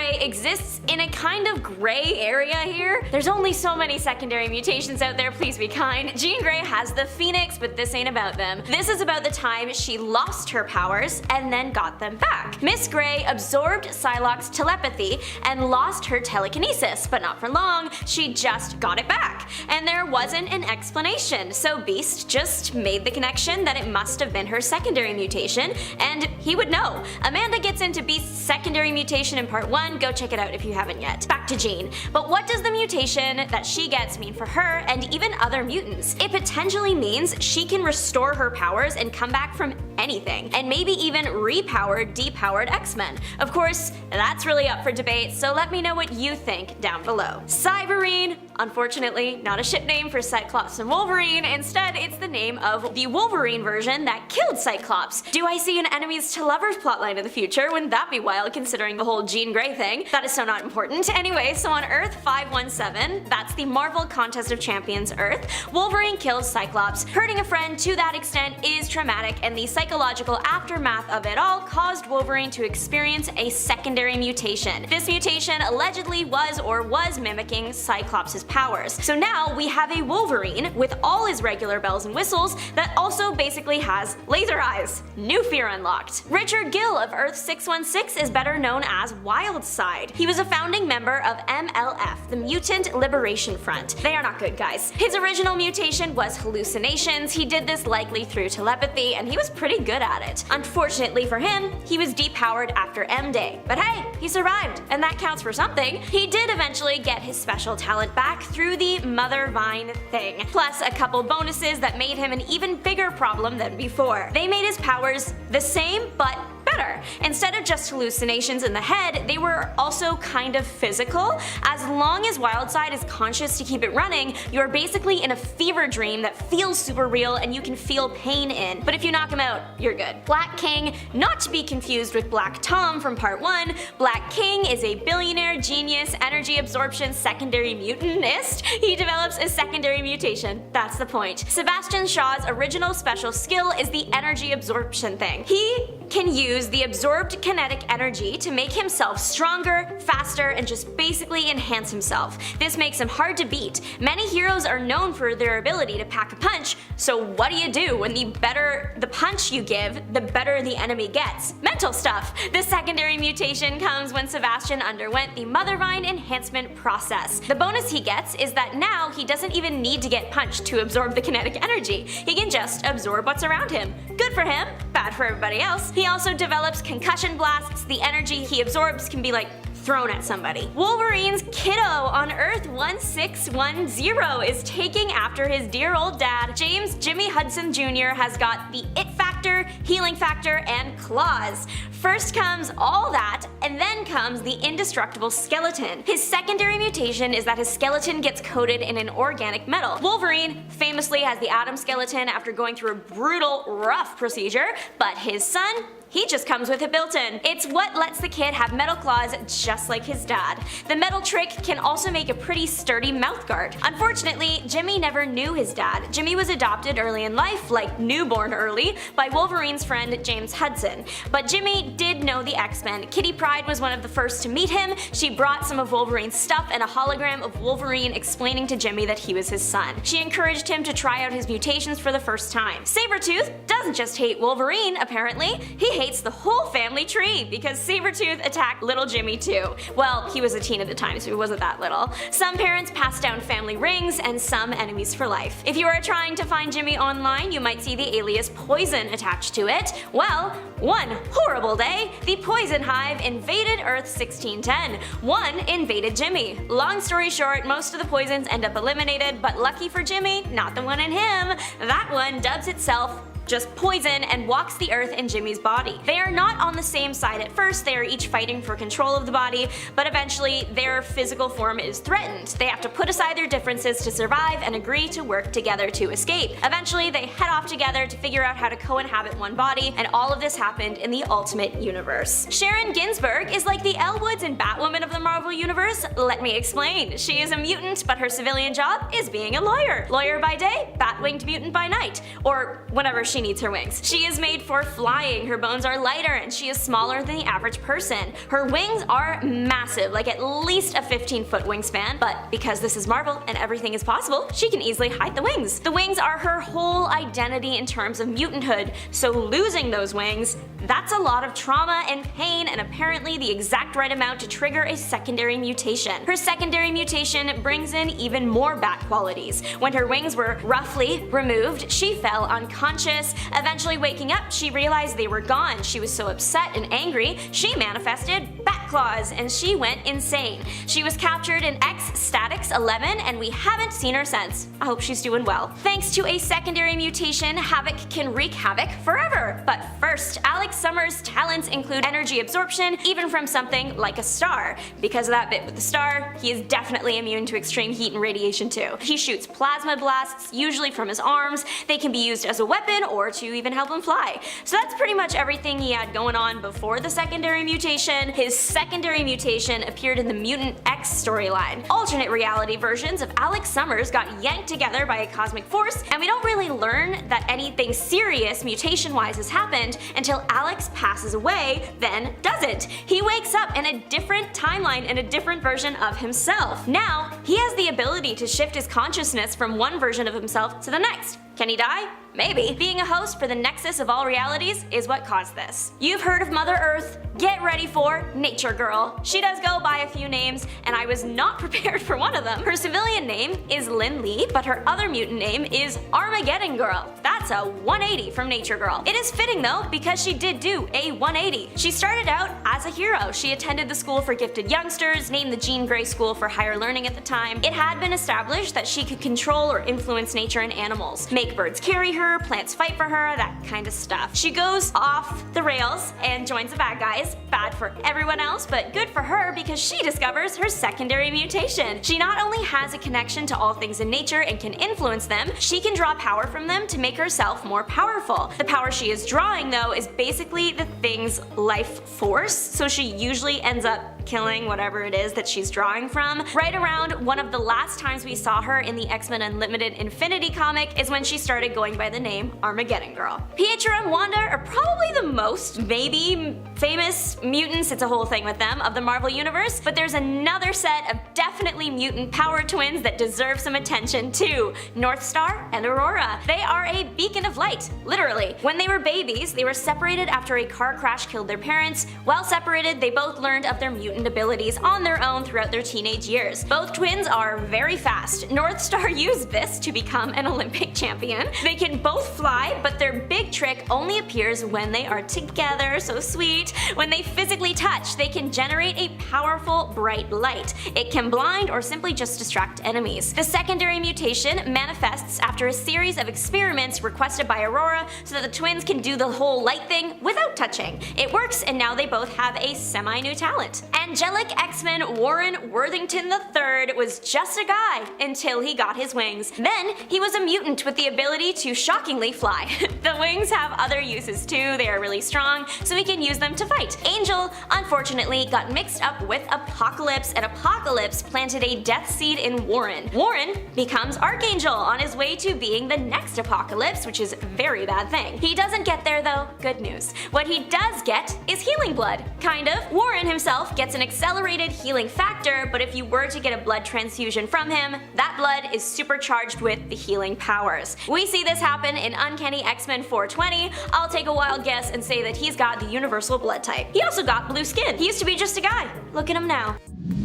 Grey exists in a kind of gray area here. There's only so many secondary mutations out there, please be kind. Jean Grey has the Phoenix, but this ain't about them. This is about the time she lost her powers and then got them back. Miss Grey absorbed Psylocke's telepathy and lost her telekinesis, but not for long, she just got it back. And there wasn't an explanation, so Beast just made the connection that it must have been her secondary mutation, and he would know. Amanda gets into Beast's secondary mutation in part 1, go check it out if you haven't yet. Back to Jean. But what does the mutation that she gets mean for her and even other mutants? It potentially means she can restore her powers and come back from anything, and maybe even repower depowered X-Men. Of course, that's really up for debate, so let me know what you think down below. Cyberine, unfortunately not a ship name for Cyclops and Wolverine, instead it's the name of the Wolverine version that killed Cyclops. Do I see an enemies to lovers plotline in the future? Wouldn't that be wild considering the whole Jean Grey thing? That is so not important. Anyway, so on Earth 517, that's the Marvel Contest of Champions Earth, Wolverine kills Cyclops. Hurting a friend to that extent is traumatic, and the psychological aftermath of it all caused Wolverine to experience a secondary mutation. This mutation allegedly was mimicking Cyclops' powers. So now we have a Wolverine with all his regular bells and whistles that also basically has laser eyes. New fear unlocked. Richard Gill of Earth 616 is better known as Wildside. He was a founding member of MLF, the Mutant Liberation Front. They are not good guys. His original mutation was hallucinations. He did this likely through telepathy, and he was pretty good at it. Unfortunately for him, he was depowered after M-Day. But hey, he survived, and that counts for something. He did eventually get his special talent back through the Mother Vine thing, plus a couple bonuses that made him an even bigger problem than before. They made his powers the same, but better. Instead of just hallucinations in the head, they were also kind of physical. As long as Wildside is conscious to keep it running, you're basically in a fever dream that feels super real and you can feel pain in. But if you knock him out, you're good. Black King, not to be confused with Black Tom from part 1, Black King is a billionaire genius energy absorption secondary mutantist. He develops a secondary mutation. That's the point. Sebastian Shaw's original special skill is the energy absorption thing. He can use the absorbed kinetic energy to make himself stronger, faster, and just basically enhance himself. This makes him hard to beat. Many heroes are known for their ability to pack a punch, so what do when the better the punch you give, the better the enemy gets? Mental stuff! The secondary mutation comes when Sebastian underwent the Mother Vine enhancement process. The bonus he gets is that now he doesn't even need to get punched to absorb the kinetic energy. He can just absorb what's around him. Good for him, bad for everybody else. He also develops concussion blasts. The energy he absorbs can be like thrown at somebody. Wolverine's kiddo on Earth 1610 is taking after his dear old dad. James Jimmy Hudson Jr. has got the it factor, healing factor, and claws. First comes all that, and then comes the indestructible skeleton. His secondary mutation is that his skeleton gets coated in an organic metal. Wolverine famously has the Atom skeleton after going through a brutal, rough procedure, but his son, he just comes with it built in. It's what lets the kid have metal claws just like his dad. The metal trick can also make a pretty sturdy mouthguard. Unfortunately, Jimmy never knew his dad. Jimmy was adopted early in life, like newborn early, by Wolverine's friend James Hudson. But Jimmy did know the X-Men. Kitty Pryde was one of the first to meet him. She brought some of Wolverine's stuff and a hologram of Wolverine explaining to Jimmy that he was his son. She encouraged him to try out his mutations for the first time. Sabretooth doesn't just hate Wolverine, apparently. He hates the whole family tree because Sabretooth attacked little Jimmy too. Well, he was a teen at the time, so he wasn't that little. Some parents pass down family rings and some enemies for life. If you are trying to find Jimmy online, you might see the alias Poison attached to it. Well, one horrible day, the Poison Hive invaded Earth 1610. One invaded Jimmy. Long story short, most of the poisons end up eliminated, but lucky for Jimmy, not the one in him. That one dubs itself just Poison and walks the Earth in Jimmy's body. They are not on the same side at first, they are each fighting for control of the body, but eventually their physical form is threatened. They have to put aside their differences to survive and agree to work together to escape. Eventually they head off together to figure out how to co-inhabit one body, and all of this happened in the Ultimate Universe. Sharon Ginsburg is like the Elle Woods and Batwoman of the Marvel Universe. Let me explain. She is a mutant, but her civilian job is being a lawyer. Lawyer by day, bat-winged mutant by night. Or whenever she she needs her wings. She is made for flying, her bones are lighter, and she is smaller than the average person. Her wings are massive, like at least a 15-foot wingspan, but because this is Marvel and everything is possible, she can easily hide the wings. The wings are her whole identity in terms of mutanthood, so losing those wings, that's a lot of trauma and pain, and apparently the exact right amount to trigger a secondary mutation. Her secondary mutation brings in even more bad qualities. When her wings were roughly removed, she fell unconscious. Eventually waking up, she realized they were gone. She was so upset and angry, she manifested bat claws, and she went insane. She was captured in X-Statix 11, and we haven't seen her since. I hope she's doing well. Thanks to a secondary mutation, Havok can wreak havoc forever. But first, Alex Summers' talents include energy absorption, even from something like a star. Because of that bit with the star, he is definitely immune to extreme heat and radiation too. He shoots plasma blasts, usually from his arms. They can be used as a weapon or to even help him fly. So that's pretty much everything he had going on before the secondary mutation. His secondary mutation appeared in the Mutant X storyline. Alternate reality versions of Alex Summers got yanked together by a cosmic force, and we don't really learn that anything serious mutation-wise has happened until Alex passes away, then doesn't. He wakes up in a different timeline in a different version of himself. Now, he has the ability to shift his consciousness from one version of himself to the next. Can he die? Maybe. Being a host for the nexus of all realities is what caused this. You've heard of Mother Earth. Get ready for Nature Girl. She does go by a few names, and I was not prepared for one of them. Her civilian name is Lin Lee, but her other mutant name is Armageddon Girl. That's a 180 from Nature Girl. It is fitting though, because she did do a 180. She started out as a hero. She attended the School for Gifted Youngsters, named the Jean Grey School for Higher Learning at the time. It had been established that she could control or influence nature and animals. Make birds carry her, plants fight for her, that kind of stuff. She goes off the rails and joins the bad guys. Bad for everyone else, but good for her because she discovers her secondary mutation. She not only has a connection to all things in nature and can influence them, she can draw power from them to make herself more powerful. The power she is drawing though is basically the thing's life force, so she usually ends up killing whatever it is that she's drawing from. Right around one of the last times we saw her in the X-Men Unlimited Infinity comic is when she started going by the name Armageddon Girl. Pietro and Wanda are probably the most, maybe, famous mutants, it's a whole thing with them, of the Marvel Universe, but there's another set of definitely mutant power twins that deserve some attention too. Northstar and Aurora. They are a beacon of light, literally. When they were babies, they were separated after a car crash killed their parents. While separated, they both learned of their mutant abilities on their own throughout their teenage years. Both twins are very fast. Northstar used this to become an Olympic champion. They can both fly, but their big trick only appears when they are together, so sweet. When they physically touch, they can generate a powerful, bright light. It can blind or simply just distract enemies. The secondary mutation manifests after a series of experiments requested by Aurora so that the twins can do the whole light thing without touching. It works, and now they both have a semi-new talent. Angelic X-Men Warren Worthington III was just a guy until he got his wings. Then he was a mutant with the ability to shockingly fly. The wings have other uses too, they are really strong, so he can use them to fight. Angel, unfortunately, got mixed up with Apocalypse, and Apocalypse planted a death seed in Warren. Warren becomes Archangel on his way to being the next Apocalypse, which is a very bad thing. He doesn't get there though, good news. What he does get is healing blood. Kind of. Warren himself gets an accelerated healing factor, but if you were to get a blood transfusion from him, that blood is supercharged with the healing powers. We see this happen in Uncanny X-Men 420. I'll take a wild guess and say that he's got the universal blood type. He also got blue skin. He used to be just a guy. Look at him now.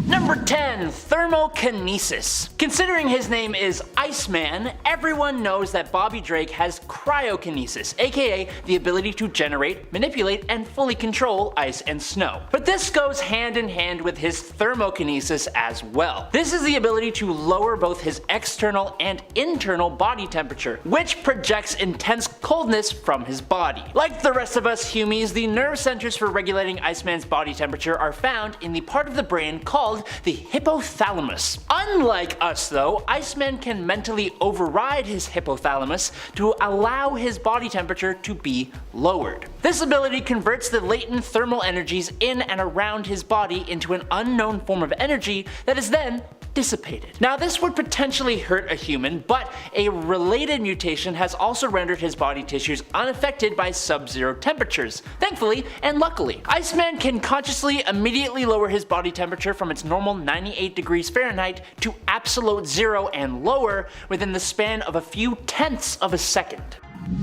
Number 10. Thermokinesis. Considering his name is Iceman, everyone knows that Bobby Drake has cryokinesis, aka the ability to generate, manipulate, and fully control ice and snow. But this goes hand in hand with his thermokinesis as well. This is the ability to lower both his external and internal body temperature, which projects intense coldness from his body. Like the rest of us humies, the nerve centers for regulating Iceman's body temperature are found in the part of the brain called the hypothalamus. Unlike us though, Iceman can mentally override his hypothalamus to allow his body temperature to be lowered. This ability converts the latent thermal energies in and around his body into an unknown form of energy that is then dissipated. Now this would potentially hurt a human, but a related mutation has also rendered his body tissues unaffected by sub-zero temperatures, thankfully and luckily. Iceman can consciously immediately lower his body temperature from its normal 98 degrees Fahrenheit to absolute zero and lower within the span of a few tenths of a second.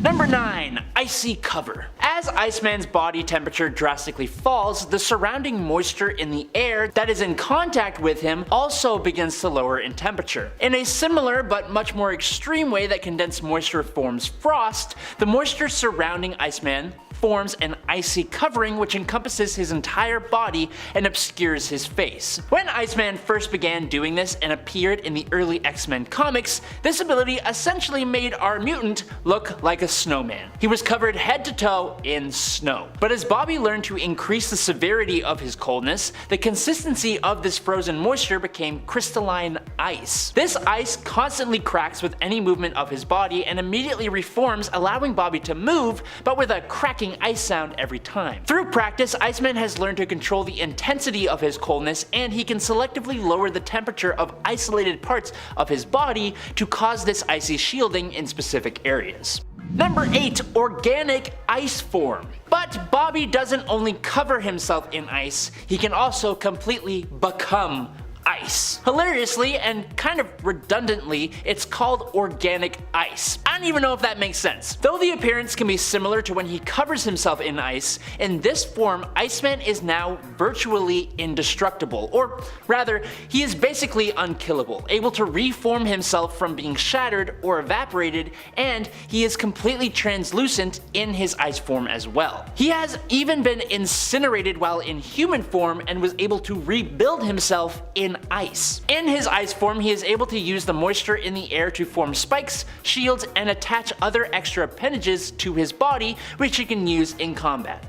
Number 9. Icy cover. As Iceman's body temperature drastically falls, the surrounding moisture in the air that is in contact with him also begins to lower in temperature. In a similar but much more extreme way that condensed moisture forms frost, the moisture surrounding Iceman forms an icy covering which encompasses his entire body and obscures his face. When Iceman first began doing this and appeared in the early X-Men comics, this ability essentially made our mutant look like a snowman. He was covered head to toe in snow. But as Bobby learned to increase the severity of his coldness, the consistency of this frozen moisture became crystalline ice. This ice constantly cracks with any movement of his body and immediately reforms, allowing Bobby to move, but with a cracking ice sound every time. Through practice, Iceman has learned to control the intensity of his coldness, and he can selectively lower the temperature of isolated parts of his body to cause this icy shielding in specific areas. Number 8. Organic ice form. But Bobby doesn't only cover himself in ice, he can also completely become ice. Hilariously and kind of redundantly, it's called organic ice. I don't even know if that makes sense. Though the appearance can be similar to when he covers himself in ice, in this form Iceman is now virtually indestructible, or rather, he is basically unkillable, able to reform himself from being shattered or evaporated, and he is completely translucent in his ice form as well. He has even been incinerated while in human form and was able to rebuild himself in ice. In his ice form, he is able to use the moisture in the air to form spikes, shields, and attach other extra appendages to his body, which he can use in combat.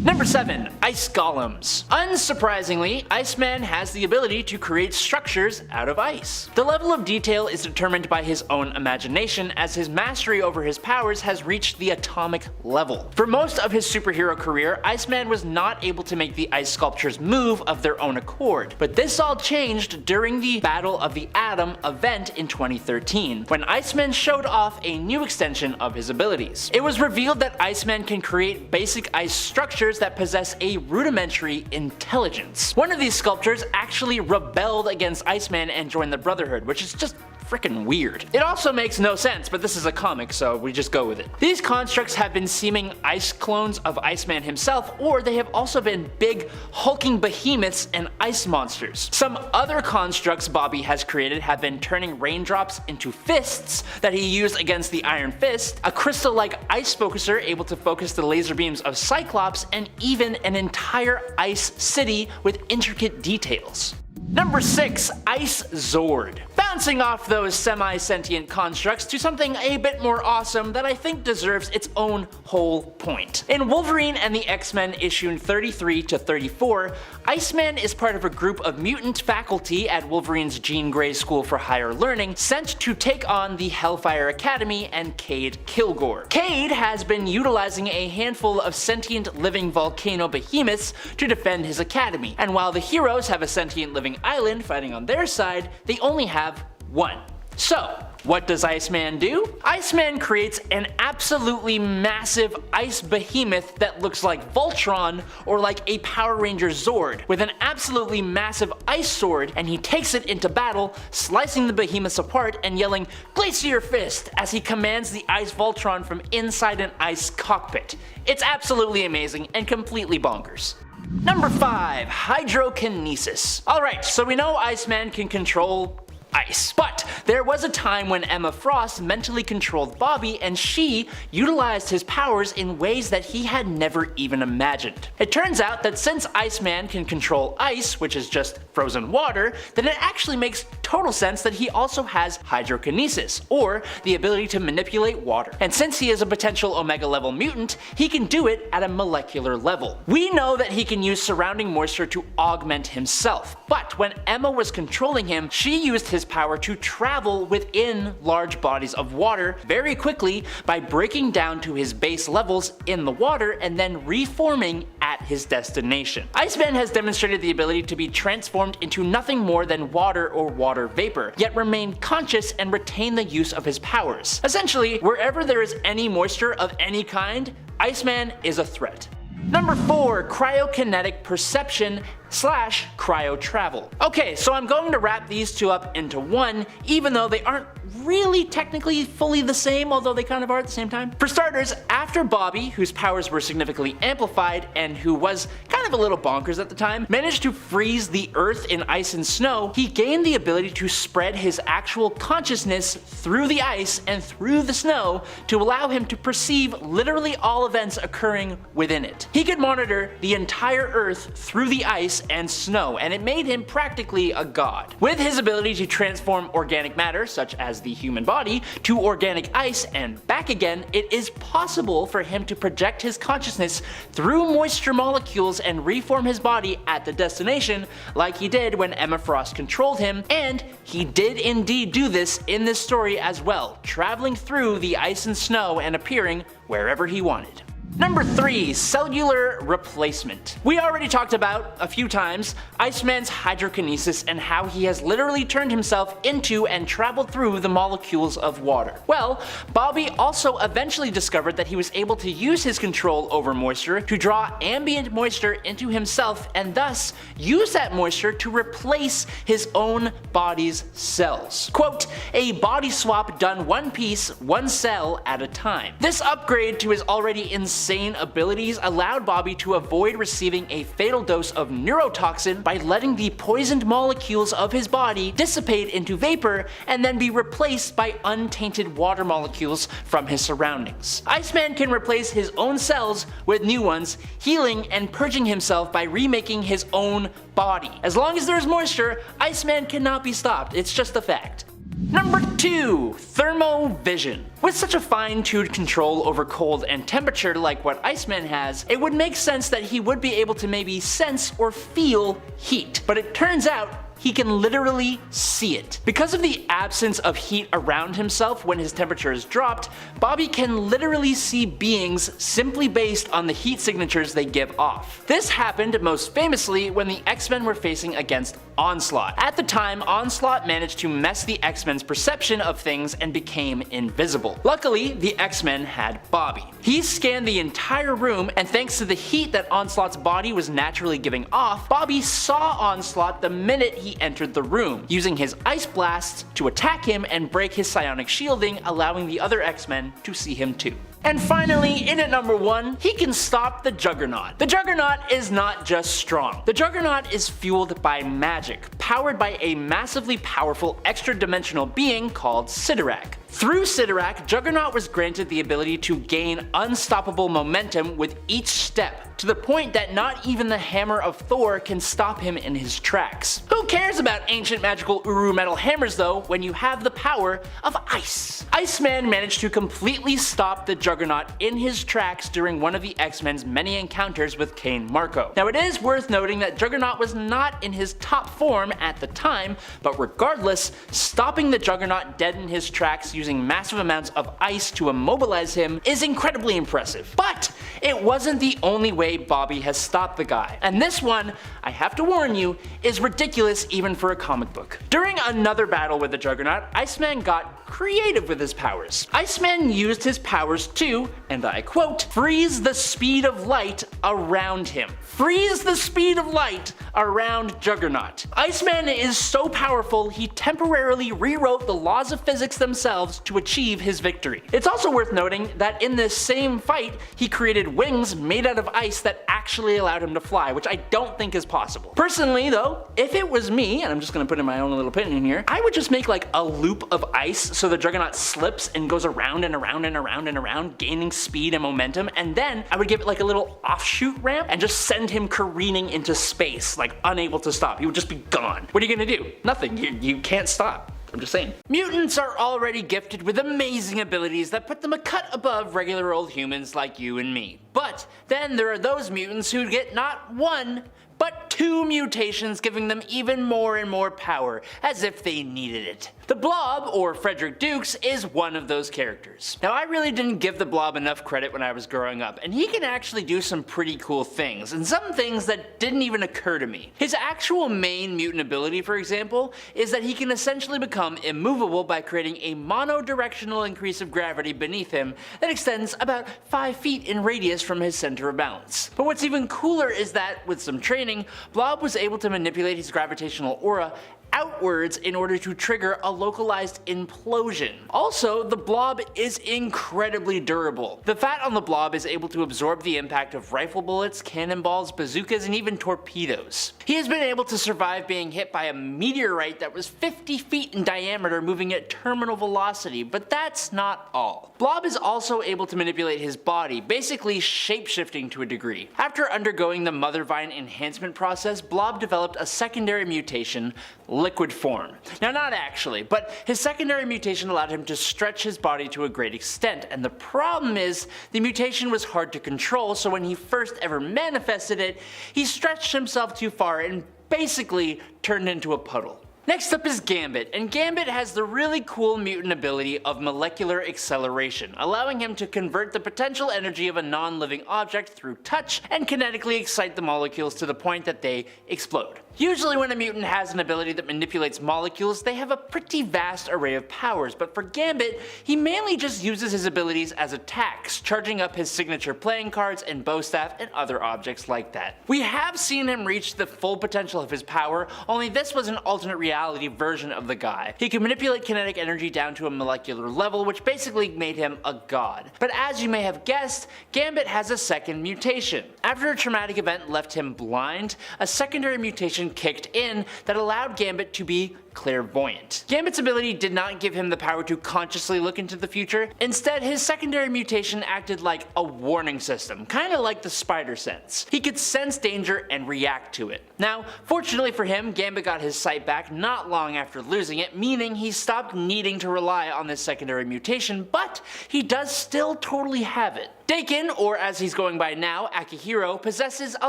Number 7. Ice Golems. Unsurprisingly, Iceman has the ability to create structures out of ice. The level of detail is determined by his own imagination, as his mastery over his powers has reached the atomic level. For most of his superhero career, Iceman was not able to make the ice sculptures move of their own accord, but this all changed during the Battle of the Atom event in 2013, when Iceman showed off a new extension of his abilities. It was revealed that Iceman can create basic ice structures that possess a rudimentary intelligence. One of these sculptures actually rebelled against Iceman and joined the Brotherhood, which is just freaking weird. It also makes no sense, but this is a comic, so we just go with it. These constructs have been seeming ice clones of Iceman himself, or they have also been big hulking behemoths and ice monsters. Some other constructs Bobby has created have been turning raindrops into fists that he used against the Iron Fist, a crystal-like ice focuser able to focus the laser beams of Cyclops, and even an entire ice city with intricate details. Number 6. Ice Zord. Bouncing off those semi-sentient constructs to something a bit more awesome that I think deserves its own whole point. In Wolverine and the X-Men issue 33 to 34, Iceman is part of a group of mutant faculty at Wolverine's Jean Grey School for Higher Learning sent to take on the Hellfire Academy and Cade Kilgore. Cade has been utilizing a handful of sentient living volcano behemoths to defend his academy, and while the heroes have a sentient living island fighting on their side, they only have one. So, what does Iceman do? Iceman creates an absolutely massive ice behemoth that looks like Voltron or like a Power Ranger Zord, with an absolutely massive ice sword, and he takes it into battle, slicing the behemoths apart and yelling "Glacier Fist" as he commands the ice Voltron from inside an ice cockpit. It's absolutely amazing and completely bonkers. Number 5. Hydrokinesis. Alright, so we know Iceman can control ice. But there was a time when Emma Frost mentally controlled Bobby, and she utilized his powers in ways that he had never even imagined. It turns out that since Iceman can control ice, which is just frozen water, then it actually makes total sense that he also has hydrokinesis, or the ability to manipulate water. And since he is a potential Omega level mutant, he can do it at a molecular level. We know that he can use surrounding moisture to augment himself, but when Emma was controlling him, she used his power to travel within large bodies of water very quickly by breaking down to his base levels in the water and then reforming at his destination. Iceman has demonstrated the ability to be transformed into nothing more than water or water vapor, yet remain conscious and retain the use of his powers. Essentially, wherever there is any moisture of any kind, Iceman is a threat. Number 4, cryokinetic perception / cryo travel. Okay, so I'm going to wrap these two up into one, even though they aren't really technically fully the same, although they kind of are at the same time. For starters, after Bobby, whose powers were significantly amplified and who was kind of a little bonkers at the time, managed to freeze the earth in ice and snow, he gained the ability to spread his actual consciousness through the ice and through the snow to allow him to perceive literally all events occurring within it. He could monitor the entire earth through the ice and snow, and it made him practically a god. With his ability to transform organic matter, such as the human body, to organic ice and back again, it is possible for him to project his consciousness through moisture molecules and reform his body at the destination, like he did when Emma Frost controlled him, and he did indeed do this in this story as well, traveling through the ice and snow and appearing wherever he wanted. Number 3, cellular replacement. We already talked about, a few times, Iceman's hydrokinesis and how he has literally turned himself into and traveled through the molecules of water. Well, Bobby also eventually discovered that he was able to use his control over moisture to draw ambient moisture into himself and thus use that moisture to replace his own body's cells. Quote, a body swap done one piece, one cell at a time. This upgrade to his already insane abilities allowed Bobby to avoid receiving a fatal dose of neurotoxin by letting the poisoned molecules of his body dissipate into vapor and then be replaced by untainted water molecules from his surroundings. Iceman can replace his own cells with new ones, healing and purging himself by remaking his own body. As long as there is moisture, Iceman cannot be stopped, it's just a fact. Number 2, Thermo Vision. With such a fine-tuned control over cold and temperature like what Iceman has, it would make sense that he would be able to maybe sense or feel heat. But it turns out he can literally see it. Because of the absence of heat around himself when his temperature is dropped, Bobby can literally see beings simply based on the heat signatures they give off. This happened most famously when the X-Men were facing against Onslaught. At the time, Onslaught managed to mess the X-Men's perception of things and became invisible. Luckily, the X-Men had Bobby. He scanned the entire room, and thanks to the heat that Onslaught's body was naturally giving off, Bobby saw Onslaught the minute he entered the room, using his ice blasts to attack him and break his psionic shielding, allowing the other X-Men to see him too. And finally, in at number 1, he can stop the Juggernaut. The Juggernaut is not just strong. The Juggernaut is fueled by magic, powered by a massively powerful extra-dimensional being called Sidorak. Through Sidorak, Juggernaut was granted the ability to gain unstoppable momentum with each step, to the point that not even the hammer of Thor can stop him in his tracks. Who cares about ancient magical Uru metal hammers though, when you have the power of ice? Iceman managed to completely stop the Juggernaut in his tracks during one of the X-Men's many encounters with Kane Marco. Now it is worth noting that Juggernaut was not in his top form at the time, but regardless, stopping the Juggernaut dead in his tracks using massive amounts of ice to immobilize him is incredibly impressive. But it wasn't the only way Bobby has stopped the guy, and this one, I have to warn you, is ridiculous even for a comic book. During another battle with the Juggernaut, Iceman got creative with his powers. Iceman used his powers to, and I quote, freeze the speed of light around him. Freeze the speed of light around Juggernaut. Iceman is so powerful he temporarily rewrote the laws of physics themselves to achieve his victory. It's also worth noting that in this same fight, he created wings made out of ice that actually allowed him to fly, which I don't think is possible. Personally though, if it was me, and I'm just gonna put in my own little opinion here, I would just make like a loop of ice so the Juggernaut slips and goes around and around and around and around, gaining speed and momentum, and then I would give it like a little offshoot ramp and just send him careening into space, like unable to stop. He would just be gone. What are you gonna do? Nothing. You can't stop. I'm just saying. Mutants are already gifted with amazing abilities that put them a cut above regular old humans like you and me. But then there are those mutants who get not one, but 2 mutations, giving them even more and more power, as if they needed it. The Blob, or Frederick Dukes, is one of those characters. Now, I really didn't give the Blob enough credit when I was growing up, and he can actually do some pretty cool things, and some things that didn't even occur to me. His actual main mutant ability, for example, is that he can essentially become immovable by creating a monodirectional increase of gravity beneath him that extends about 5 feet in radius from his center of balance. But what's even cooler is that, with some training, Blob was able to manipulate his gravitational aura outwards in order to trigger a localized implosion. Also, the Blob is incredibly durable. The fat on the Blob is able to absorb the impact of rifle bullets, cannonballs, bazookas, and even torpedoes. He has been able to survive being hit by a meteorite that was 50 feet in diameter moving at terminal velocity, but that's not all. Blob is also able to manipulate his body, basically shape-shifting to a degree. After undergoing the Mother Vine enhancement process, Blob developed a secondary mutation, liquid form. Now, not actually, but his secondary mutation allowed him to stretch his body to a great extent, and the problem is the mutation was hard to control, so when he first ever manifested it, he stretched himself too far and basically turned into a puddle. Next up is Gambit, and Gambit has the really cool mutant ability of molecular acceleration, allowing him to convert the potential energy of a non-living object through touch and kinetically excite the molecules to the point that they explode. Usually when a mutant has an ability that manipulates molecules, they have a pretty vast array of powers, but for Gambit, he mainly just uses his abilities as attacks, charging up his signature playing cards and bow staff and other objects like that. We have seen him reach the full potential of his power, only this was an alternate reality version of the guy. He could manipulate kinetic energy down to a molecular level, which basically made him a god. But as you may have guessed, Gambit has a second mutation. After a traumatic event left him blind, a secondary mutation kicked in that allowed Gambit to be clairvoyant. Gambit's ability did not give him the power to consciously look into the future. Instead, his secondary mutation acted like a warning system, kinda like the spider sense. He could sense danger and react to it. Now, fortunately for him, Gambit got his sight back not long after losing it, meaning he stopped needing to rely on this secondary mutation, but he does still totally have it. Daken, or as he's going by now, Akihiro, possesses a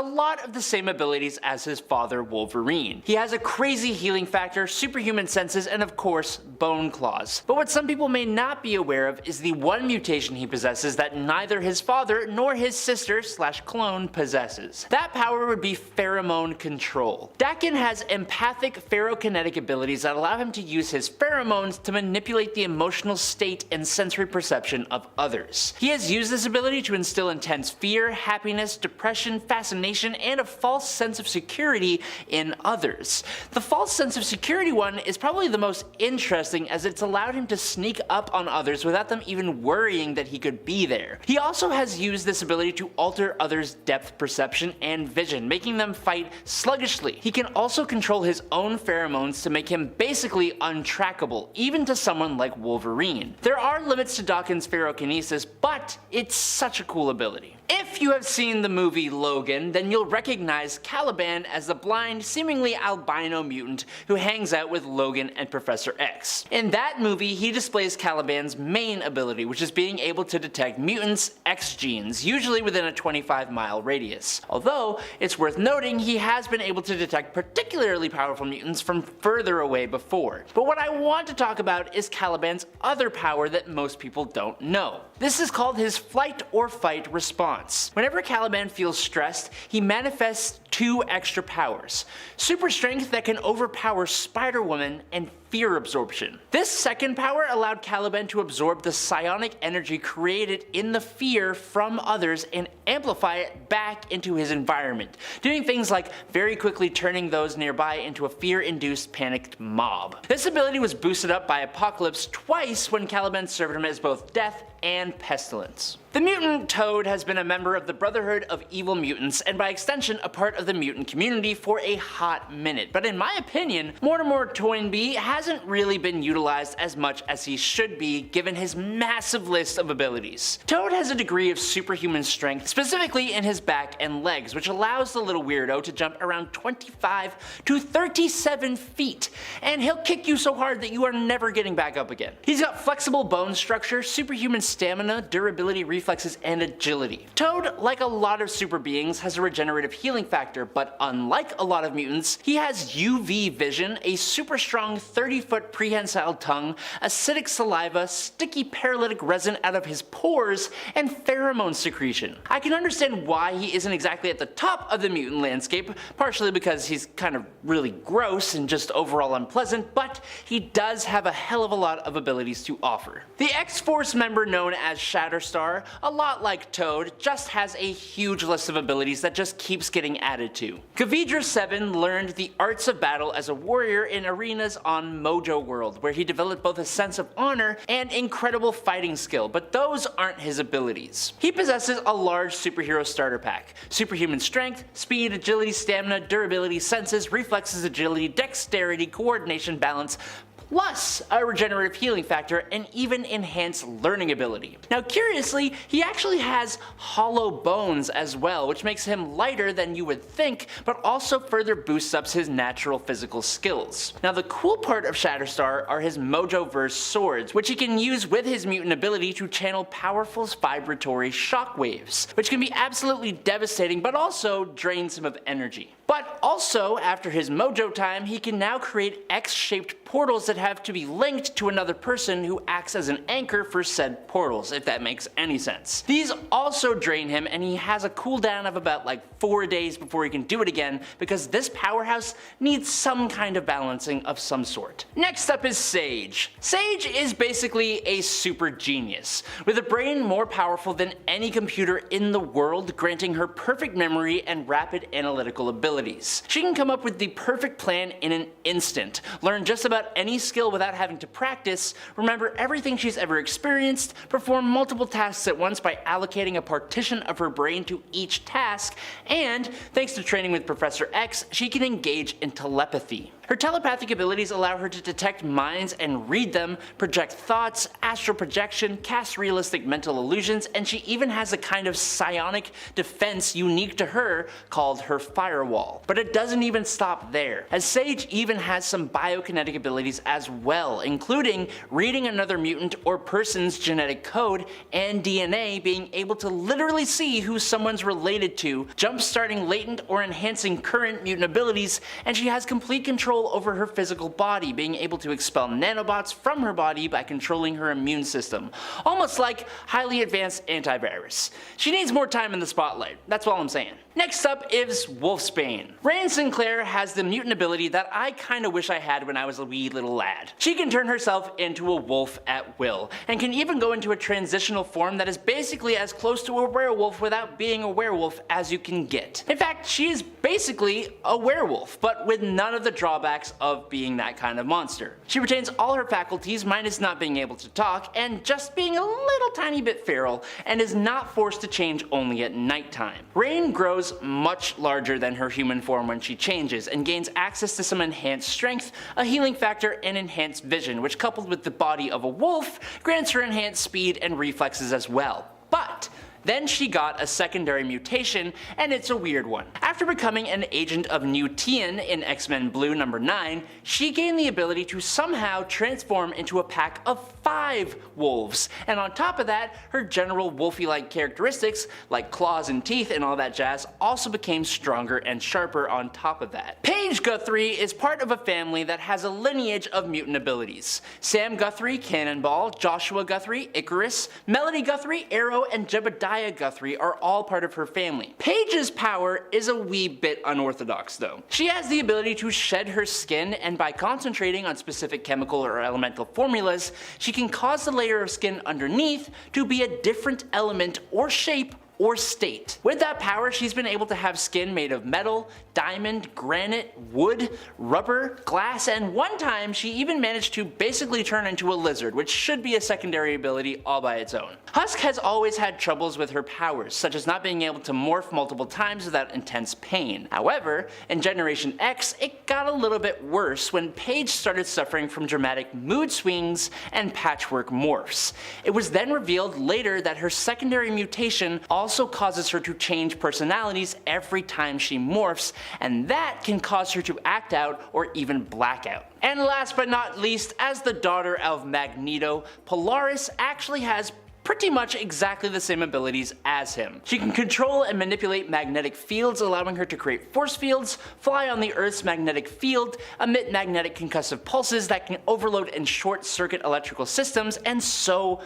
lot of the same abilities as his father Wolverine. He has a crazy healing factor, superhuman senses, and of course, bone claws. But what some people may not be aware of is the one mutation he possesses that neither his father nor his sister / clone possesses. That power would be pheromone control. Daken has empathic pherokinetic abilities that allow him to use his pheromones to manipulate the emotional state and sensory perception of others. He has used this ability to instill intense fear, happiness, depression, fascination, and a false sense of security in others. The false sense of security one is probably the most interesting, as it's allowed him to sneak up on others without them even worrying that he could be there. He also has used this ability to alter others' depth perception and vision, making them fight sluggishly. He can also control his own pheromones to make him basically untrackable, even to someone like Wolverine. There are limits to Daken's pherokinesis, but it's such a cool ability. If you have seen the movie Logan, then you'll recognize Caliban as the blind, seemingly albino mutant who hangs out with Logan and Professor X. In that movie, he displays Caliban's main ability, which is being able to detect mutants' X genes, usually within a 25-mile radius. Although, it's worth noting he has been able to detect particularly powerful mutants from further away before. But what I want to talk about is Caliban's other power that most people don't know. This is called his flight or fight response. Whenever Caliban feels stressed, he manifests 2 extra powers: super strength that can overpower Spider-Woman, and fear absorption. This second power allowed Caliban to absorb the psionic energy created in the fear from others and amplify it back into his environment, doing things like very quickly turning those nearby into a fear-induced panicked mob. This ability was boosted up by Apocalypse twice when Caliban served him as both death and pestilence. The mutant Toad has been a member of the Brotherhood of Evil Mutants, and by extension a part of the mutant community for a hot minute, but in my opinion, Mortimer Toynbee hasn't really been utilized as much as he should be given his massive list of abilities. Toad has a degree of superhuman strength, specifically in his back and legs, which allows the little weirdo to jump around 25 to 37 feet, and he'll kick you so hard that you are never getting back up again. He's got flexible bone structure, superhuman stamina, durability, reflexes, and agility. Toad, like a lot of super beings, has a regenerative healing factor, but unlike a lot of mutants, he has UV vision, a super strong 30-foot prehensile tongue, acidic saliva, sticky paralytic resin out of his pores, and pheromone secretion. I can understand why he isn't exactly at the top of the mutant landscape, partially because he's kind of really gross and just overall unpleasant, but he does have a hell of a lot of abilities to offer. The X-Force member known as Shatterstar, a lot like Toad, just has a huge list of abilities that just keeps getting added to. Kvedra 7 learned the arts of battle as a warrior in arenas on Mojo World, where he developed both a sense of honor and incredible fighting skill, but those aren't his abilities. He possesses a large superhero starter pack: superhuman strength, speed, agility, stamina, durability, senses, reflexes, agility, dexterity, coordination, balance, plus a regenerative healing factor and even enhanced learning ability. Now curiously, he actually has hollow bones as well, which makes him lighter than you would think, but also further boosts up his natural physical skills. Now the cool part of Shatterstar are his Mojo-verse swords, which he can use with his mutant ability to channel powerful vibratory shockwaves, which can be absolutely devastating but also drains him of energy. But also, after his Mojo time, he can now create X-shaped portals that have to be linked to another person who acts as an anchor for said portals, if that makes any sense. These also drain him, and he has a cooldown of about 4 days before he can do it again, because this powerhouse needs some kind of balancing of some sort. Next up is Sage. Sage is basically a super genius, with a brain more powerful than any computer in the world, granting her perfect memory and rapid analytical ability. She can come up with the perfect plan in an instant, learn just about any skill without having to practice, remember everything she's ever experienced, perform multiple tasks at once by allocating a partition of her brain to each task, and, thanks to training with Professor X, she can engage in telepathy. Her telepathic abilities allow her to detect minds and read them, project thoughts, astral projection, cast realistic mental illusions, and she even has a kind of psionic defense unique to her called her firewall. But it doesn't even stop there, as Sage even has some biokinetic abilities as well, including reading another mutant or person's genetic code and DNA, being able to literally see who someone's related to, jump-starting latent or enhancing current mutant abilities, and she has complete control over her physical body, being able to expel nanobots from her body by controlling her immune system, almost like highly advanced antivirus. She needs more time in the spotlight, that's all I'm saying. Next up is Wolfsbane. Rand Sinclair has the mutant ability that I kinda wish I had when I was a wee little lad. She can turn herself into a wolf at will, and can even go into a transitional form that is basically as close to a werewolf without being a werewolf as you can get. In fact, she is basically a werewolf, but with none of the drawbacks of being that kind of monster. She retains all her faculties minus not being able to talk and just being a little tiny bit feral, and is not forced to change only at nighttime. Rain grows much larger than her human form when she changes, and gains access to some enhanced strength, a healing factor, and enhanced vision, which coupled with the body of a wolf grants her enhanced speed and reflexes as well. But then she got a secondary mutation, and it's a weird one. After becoming an agent of Mutant in X-Men Blue number 9, she gained the ability to somehow transform into a pack of 5 wolves, and on top of that, her general wolfy-like characteristics, like claws and teeth and all that jazz, also became stronger and sharper on top of that. Paige Guthrie is part of a family that has a lineage of mutant abilities. Sam Guthrie, Cannonball, Joshua Guthrie, Icarus, Melody Guthrie, Arrow, and Jebediah Guthrie are all part of her family. Paige's power is a wee bit unorthodox though. She has the ability to shed her skin, and by concentrating on specific chemical or elemental formulas, she can cause the layer of skin underneath to be a different element or shape or state. With that power, she's been able to have skin made of metal, diamond, granite, wood, rubber, glass, and one time she even managed to basically turn into a lizard, which should be a secondary ability all by its own. Husk has always had troubles with her powers, such as not being able to morph multiple times without intense pain. However, in Generation X, it got a little bit worse when Paige started suffering from dramatic mood swings and patchwork morphs. It was then revealed later that her secondary mutation also causes her to change personalities every time she morphs, and that can cause her to act out or even black out. And last but not least, as the daughter of Magneto, Polaris actually has pretty much exactly the same abilities as him. She can control and manipulate magnetic fields, allowing her to create force fields, fly on the Earth's magnetic field, emit magnetic concussive pulses that can overload and short-circuit electrical systems, and so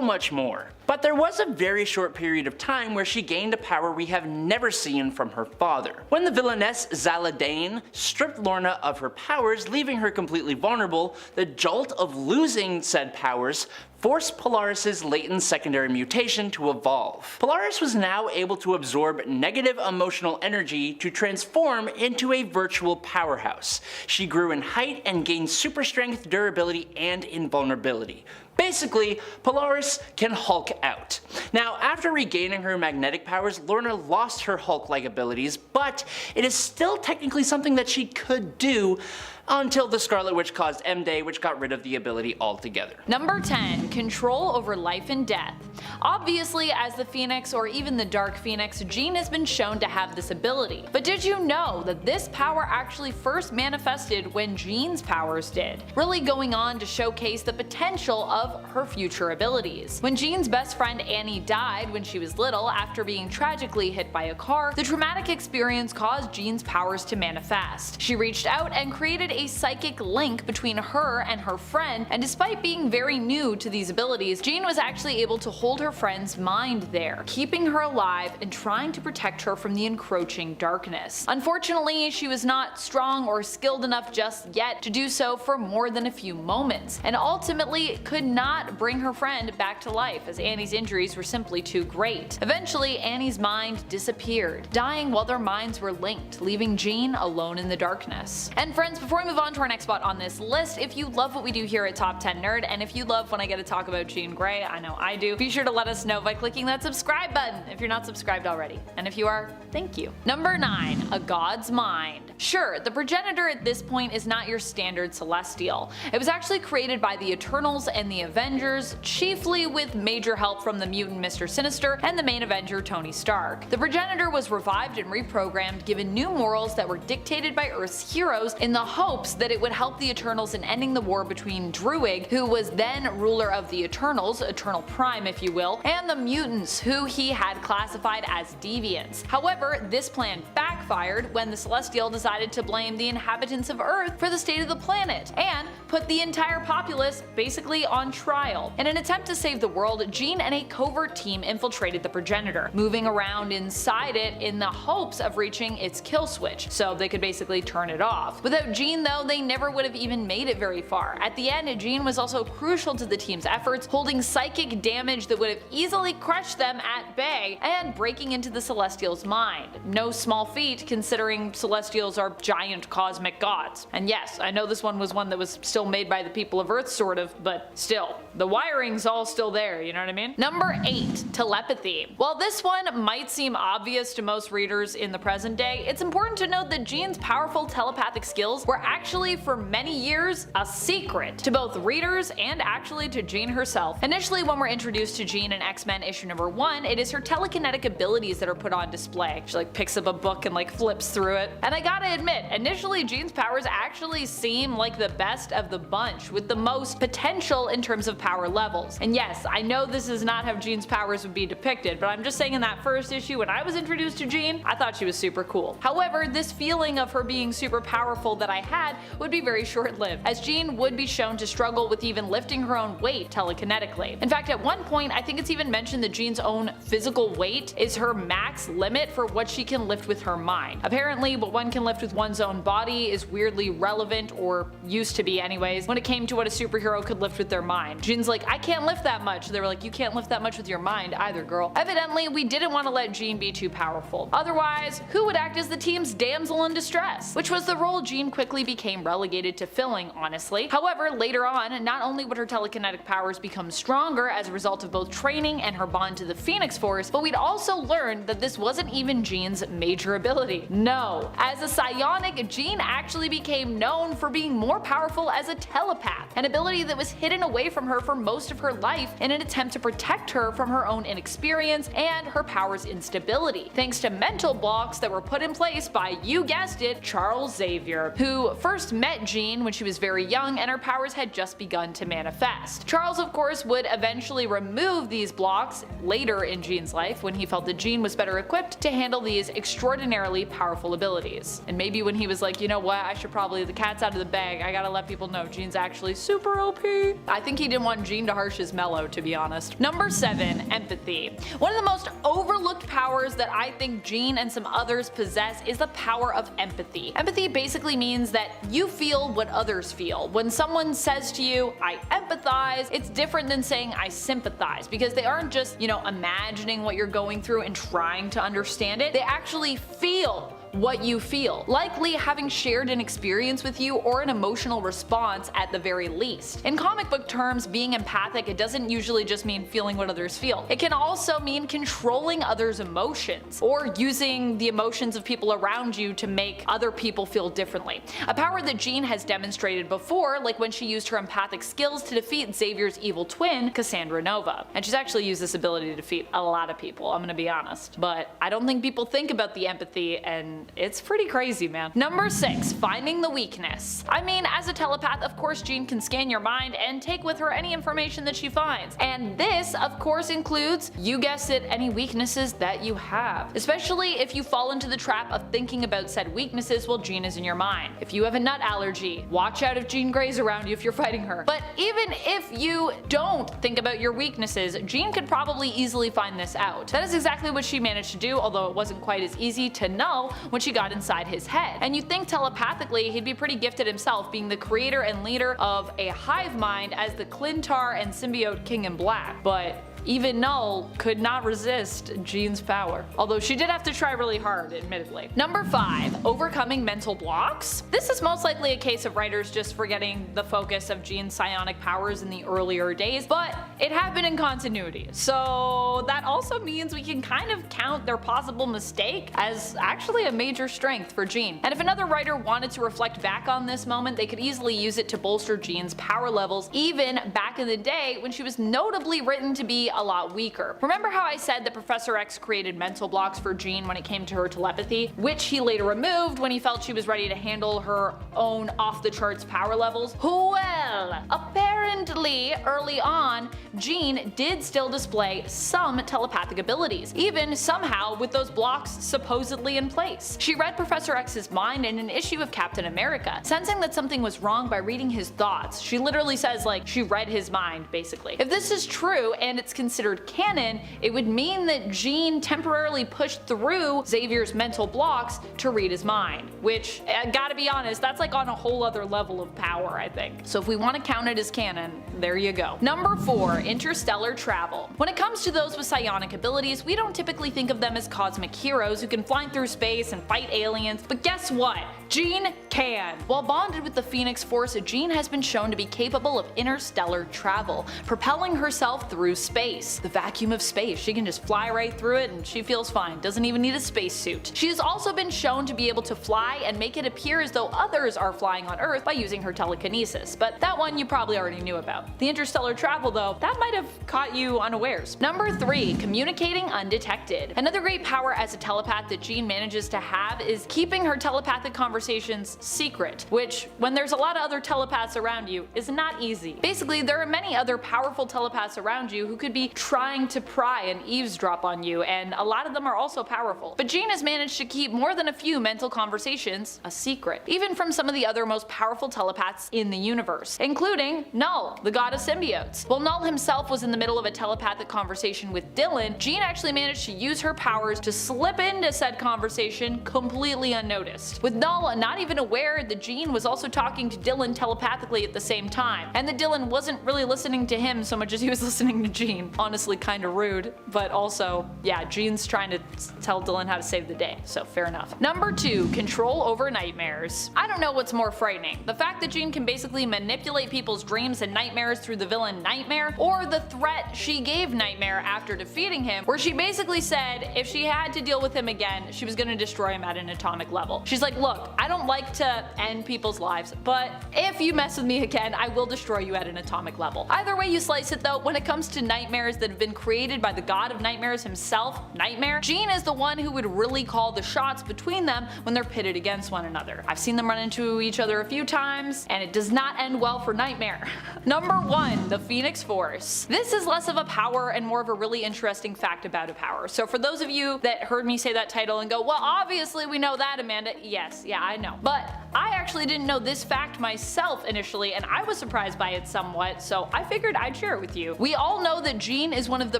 much more. But there was a very short period of time where she gained a power we have never seen from her father. When the villainess Zaladane stripped Lorna of her powers, leaving her completely vulnerable, the jolt of losing said powers forced Polaris' latent secondary mutation to evolve. Polaris was now able to absorb negative emotional energy to transform into a virtual powerhouse. She grew in height and gained super strength, durability, and invulnerability. Basically, Polaris can Hulk out. Now, after regaining her magnetic powers, Lorna lost her Hulk-like abilities, but it is still technically something that she could do until the Scarlet Witch caused M-Day, which got rid of the ability altogether. Number 10. Control over life and death. Obviously, as the Phoenix or even the Dark Phoenix, Jean has been shown to have this ability. But did you know that this power actually first manifested when Jean's powers did, really going on to showcase the potential of her future abilities. When Jean's best friend Annie died when she was little after being tragically hit by a car, the traumatic experience caused Jean's powers to manifest. She reached out and created a psychic link between her and her friend, and despite being very new to these abilities, Jean was actually able to hold her friend's mind there, keeping her alive and trying to protect her from the encroaching darkness. Unfortunately, she was not strong or skilled enough just yet to do so for more than a few moments, and ultimately could not bring her friend back to life as Annie's injuries were simply too great. Eventually, Annie's mind disappeared, dying while their minds were linked, leaving Jean alone in the darkness. And friends, before we move on to our next spot on this list, if you love what we do here at Top 10 Nerd, and if you love when I get to talk about Jean Grey, I know I do, be sure to let us know by clicking that subscribe button if you're not subscribed already. And if you are, thank you. Number 9. A God's Mind. Sure, the progenitor at this point is not your standard celestial. It was actually created by the Eternals and the Avengers, chiefly with major help from the mutant Mr. Sinister and the main Avenger Tony Stark. The progenitor was revived and reprogrammed, given new morals that were dictated by Earth's heroes in the hopes that it would help the Eternals in ending the war between Druig, who was then ruler of the Eternals, Eternal Prime if you will, and the mutants, who he had classified as deviants. However, this plan backfired when the Celestial decided to blame the inhabitants of Earth for the state of the planet, and put the entire populace basically on trial. In an attempt to save the world, Jean and a covert team infiltrated the progenitor, moving around inside it in the hopes of reaching its kill switch, so they could basically turn it off. Without Jean though, they never would have even made it very far. At the end, Jean was also crucial to the team's efforts, holding psychic damage that would have easily crushed them at bay, and breaking into the Celestial's mind. No small feat considering Celestials are giant cosmic gods. And yes, I know this one was one that was still made by the people of Earth sort of, but still, the wiring's all still there, you know what I mean? Number 8. Telepathy. While this one might seem obvious to most readers in the present day, it's important to note that Jean's powerful telepathic skills were actually for many years a secret to both readers and actually to Jean herself. Initially, when we're introduced to Jean in X-Men issue number 1, it is her telekinetic abilities that are put on display. She picks up a book and flips through it. And I gotta admit, initially Jean's powers actually seem like the best of the bunch, with the most potential in terms of power levels. And yes, I know this is not how Jean's powers would be depicted, but I'm just saying in that first issue when I was introduced to Jean, I thought she was super cool. However, this feeling of her being super powerful that I had would be very short-lived, as Jean would be shown to struggle with even lifting her own weight telekinetically. In fact, at one point, I think it's even mentioned that Jean's own physical weight is her max limit for what she can lift with her mind. Apparently, what one can lift with one's own body is weirdly relevant, or used to be anyways, when it came to what a superhero could lift with their mind. Jean's like, I can't lift that much. They were like, you can't lift that much with your mind either, girl. Evidently, we didn't want to let Jean be too powerful. Otherwise, who would act as the team's damsel in distress? Which was the role Jean quickly became relegated to filling, honestly. However, later on, not only would her telekinetic powers become stronger as a result of both training and her bond to the Phoenix Force, but we'd also learn that this wasn't even Jean's major ability. ability? No. As a psionic, Jean actually became known for being more powerful as a telepath, an ability that was hidden away from her for most of her life in an attempt to protect her from her own inexperience and her power's instability, thanks to mental blocks that were put in place by, you guessed it, Charles Xavier, who first met Jean when she was very young and her powers had just begun to manifest. Charles, of course, would eventually remove these blocks later in Jean's life when he felt that Jean was better equipped to handle these extraordinarily powerful abilities. And maybe when he was like, you know what, I should probably, the cat's out of the bag, I gotta let people know Jean's actually super OP. I think he didn't want Jean to harsh his mellow, to be honest. Number 7, empathy. One of the most overlooked powers that I think Jean and some others possess is the power of empathy. Empathy basically means that you feel what others feel. When someone says to you, I empathize, it's different than saying I sympathize, because they aren't just, imagining what you're going through and trying to understand it. They actually feel what you feel, likely having shared an experience with you or an emotional response at the very least. In comic book terms, being empathic, it doesn't usually just mean feeling what others feel. It can also mean controlling others' emotions, or using the emotions of people around you to make other people feel differently. A power that Jean has demonstrated before, like when she used her empathic skills to defeat Xavier's evil twin, Cassandra Nova. And she's actually used this ability to defeat a lot of people, I'm gonna be honest. But I don't think people think about the empathy, and it's pretty crazy, man. Number 6, finding the weakness. I mean, as a telepath, of course Jean can scan your mind and take with her any information that she finds. And this, of course, includes, you guessed it, any weaknesses that you have. Especially if you fall into the trap of thinking about said weaknesses while Jean is in your mind. If you have a nut allergy, watch out if Jean Grey's around you if you're fighting her. But even if you don't think about your weaknesses, Jean could probably easily find this out. That is exactly what she managed to do, although it wasn't quite as easy to know when she got inside his head. And you'd think telepathically he'd be pretty gifted himself, being the creator and leader of a hive mind as the Clintar and symbiote King in Black. But even Null could not resist Jean's power, although she did have to try really hard, admittedly. Number 5, overcoming mental blocks. This is most likely a case of writers just forgetting the focus of Jean's psionic powers in the earlier days, but it happened in continuity, so that also means we can kind of count their possible mistake as actually a major strength for Jean. And if another writer wanted to reflect back on this moment, they could easily use it to bolster Jean's power levels, even back in the day when she was notably written to be a lot weaker. Remember how I said that Professor X created mental blocks for Jean when it came to her telepathy, which he later removed when he felt she was ready to handle her own off-the-charts power levels? Well, apparently early on, Jean did still display some telepathic abilities, even somehow with those blocks supposedly in place. She read Professor X's mind in an issue of Captain America, sensing that something was wrong by reading his thoughts. She literally says, like, she read his mind, basically. If this is true and it's considered canon, it would mean that Jean temporarily pushed through Xavier's mental blocks to read his mind, which, gotta be honest, that's like on a whole other level of power, I think. So if we want to count it as canon, there you go. Number 4, interstellar travel. When it comes to those with psionic abilities, we don't typically think of them as cosmic heroes who can fly through space and fight aliens, but guess what? Jean can. While bonded with the Phoenix Force, Jean has been shown to be capable of interstellar travel, propelling herself through space. The vacuum of space, she can just fly right through it and she feels fine, doesn't even need a spacesuit. She has also been shown to be able to fly and make it appear as though others are flying on Earth by using her telekinesis, but that one you probably already knew about. The interstellar travel though, that might have caught you unawares. Number 3, communicating undetected. Another great power as a telepath that Jean manages to have is keeping her telepathic conversations secret, which, when there's a lot of other telepaths around you, is not easy. Basically, there are many other powerful telepaths around you who could be trying to pry and eavesdrop on you, and a lot of them are also powerful. But Jean has managed to keep more than a few mental conversations a secret, even from some of the other most powerful telepaths in the universe, including Null, the god of symbiotes. While Null himself was in the middle of a telepathic conversation with Dylan, Jean actually managed to use her powers to slip into said conversation completely unnoticed, with Null not even aware that Jean was also talking to Dylan telepathically at the same time, and that Dylan wasn't really listening to him so much as he was listening to Jean. Jean. Honestly, kinda rude, but also, yeah, Jean's trying to tell Dylan how to save the day, so fair enough. Number 2, control over nightmares. I don't know what's more frightening, the fact that Jean can basically manipulate people's dreams and nightmares through the villain Nightmare, or the threat she gave Nightmare after defeating him, where she basically said if she had to deal with him again, she was gonna destroy him at an atomic level. She's like, look, I don't like to end people's lives, but if you mess with me again, I will destroy you at an atomic level. Either way you slice it though, when it comes to nightmares that have been created by the god of nightmares himself, Nightmare, Jean is the one who would really call the shots between them when they're pitted against one another. I've seen them run into each other a few times, and it does not end well for Nightmare. Number 1, the Phoenix Force. This is less of a power and more of a really interesting fact about a power. So for those of you that heard me say that title and go, well, obviously we know that, Amanda. Yes, yeah, I know. But I actually didn't know this fact myself initially, and I was surprised by it somewhat, so I figured I'd share it with you. We all know that Jean is one of the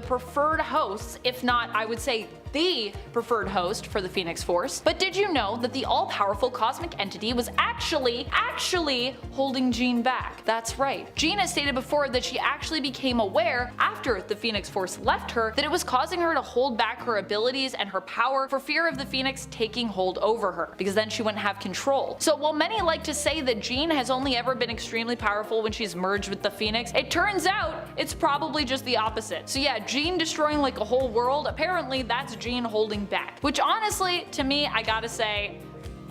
preferred hosts, if not, I would say, the preferred host for the Phoenix Force. But did you know that the all-powerful cosmic entity was actually holding Jean back? That's right. Jean has stated before that she actually became aware after the Phoenix Force left her that it was causing her to hold back her abilities and her power for fear of the Phoenix taking hold over her, because then she wouldn't have control. So while many like to say that Jean has only ever been extremely powerful when she's merged with the Phoenix, it turns out it's probably just the opposite. So yeah, Jean destroying like a whole world, apparently that's Jean holding back. Which honestly, to me, I gotta say,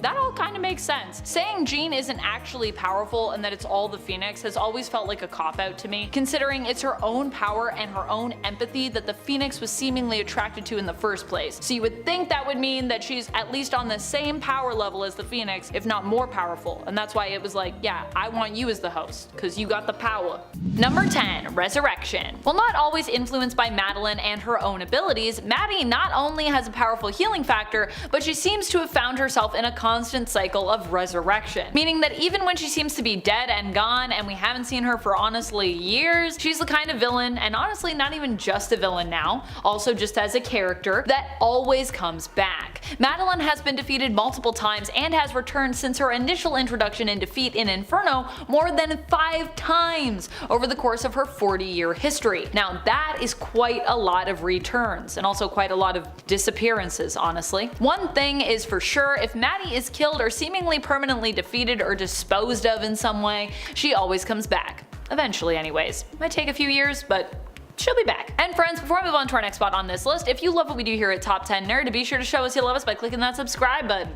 that all kind of makes sense. Saying Jean isn't actually powerful and that it's all the Phoenix has always felt like a cop-out to me, considering it's her own power and her own empathy that the Phoenix was seemingly attracted to in the first place. So you would think that would mean that she's at least on the same power level as the Phoenix, if not more powerful, and that's why it was like, yeah, I want you as the host, cause you got the power. Number 10, Resurrection. While not always influenced by Madeline and her own abilities, Maddie not only has a powerful healing factor, but she seems to have found herself in a constant cycle of resurrection. Meaning that even when she seems to be dead and gone and we haven't seen her for honestly years, she's the kind of villain, and honestly not even just a villain now, also just as a character, that always comes back. Madeline has been defeated multiple times and has returned since her initial introduction and defeat in Inferno more than 5 times over the course of her 40-year history. Now that is quite a lot of returns, and also quite a lot of disappearances, honestly. One thing is for sure, if Maddie is killed or seemingly permanently defeated or disposed of in some way, she always comes back. Eventually anyways. Might take a few years, but she'll be back. And friends, before I move on to our next spot on this list, if you love what we do here at Top 10 Nerd, be sure to show us you love us by clicking that subscribe button.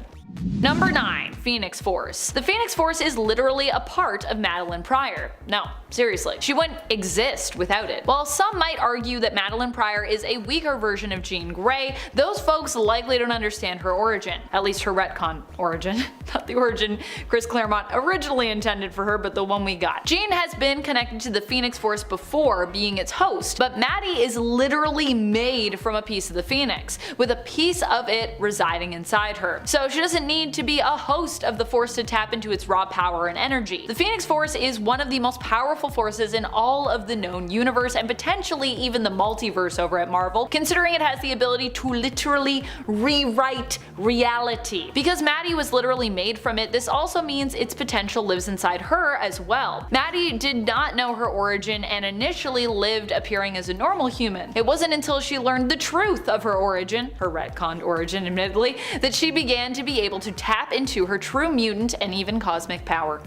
Number 9, Phoenix Force. The Phoenix Force is literally a part of Madeline Pryor. No, seriously, she wouldn't exist without it. While some might argue that Madeline Pryor is a weaker version of Jean Grey, those folks likely don't understand her origin. At least her retcon origin. Not the origin Chris Claremont originally intended for her, but the one we got. Jean has been connected to the Phoenix Force before being its host, but Maddie is literally made from a piece of the Phoenix, with a piece of it residing inside her. So she doesn't need to be a host of the Force to tap into its raw power and energy. The Phoenix Force is one of the most powerful forces in all of the known universe, and potentially even the multiverse over at Marvel, considering it has the ability to literally rewrite reality. Because Maddie was literally made from it, this also means its potential lives inside her as well. Maddie did not know her origin and initially lived appearing as a normal human. It wasn't until she learned the truth of her origin, her retconned origin admittedly, that she began to be able to tap into her true mutant and even cosmic power.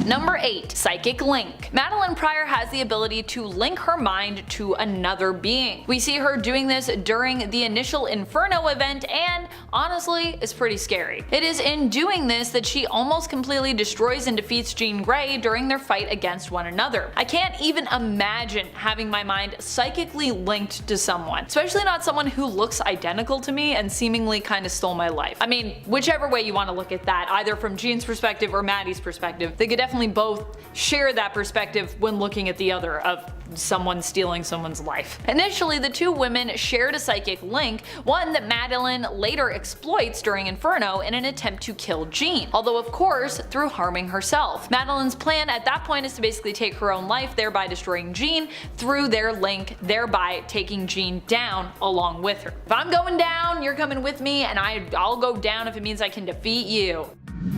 Number 8, Psychic Link. Madeline Pryor has the ability to link her mind to another being. We see her doing this during the initial Inferno event, and honestly, it's pretty scary. It is in doing this that she almost completely destroys and defeats Jean Grey during their fight against one another. I can't even imagine having my mind psychically linked to someone, especially not someone who looks identical to me and seemingly kind of stole my life. I mean, whichever way you want to look at that, either from Jean's perspective or Maddie's perspective, they could definitely both share that perspective when looking at the other of someone stealing someone's life. Initially, the two women shared a psychic link, one that Madeline later exploits during Inferno in an attempt to kill Jean, although of course through harming herself. Madeline's plan at that point is to basically take her own life, thereby destroying Jean through their link, thereby taking Jean down along with her. If I'm going down, you're coming with me, and I'll go down if it means I can defeat you.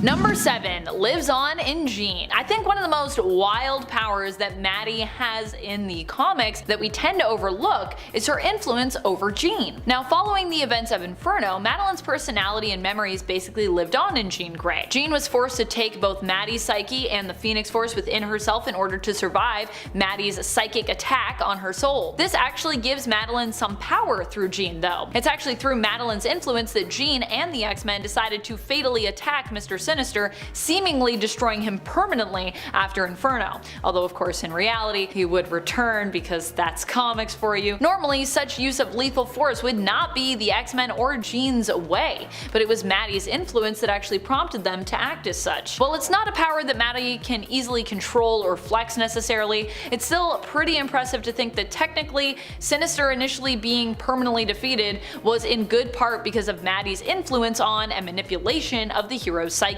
Number 7 lives on in Jean. I think one of the most wild powers that Maddie has in the comics that we tend to overlook is her influence over Jean. Now, following the events of Inferno, Madeline's personality and memories basically lived on in Jean Grey. Jean was forced to take both Maddie's psyche and the Phoenix Force within herself in order to survive Maddie's psychic attack on her soul. This actually gives Madeline some power through Jean though. It's actually through Madeline's influence that Jean and the X-Men decided to fatally attack Mr. Sinister, seemingly destroying him permanently after Inferno. Although of course in reality he would return, because that's comics for you. Normally such use of lethal force would not be the X-Men or Jean's way, but it was Maddie's influence that actually prompted them to act as such. While it's not a power that Maddie can easily control or flex necessarily, it's still pretty impressive to think that technically Sinister initially being permanently defeated was in good part because of Maddie's influence on and manipulation of the heroes' psyches.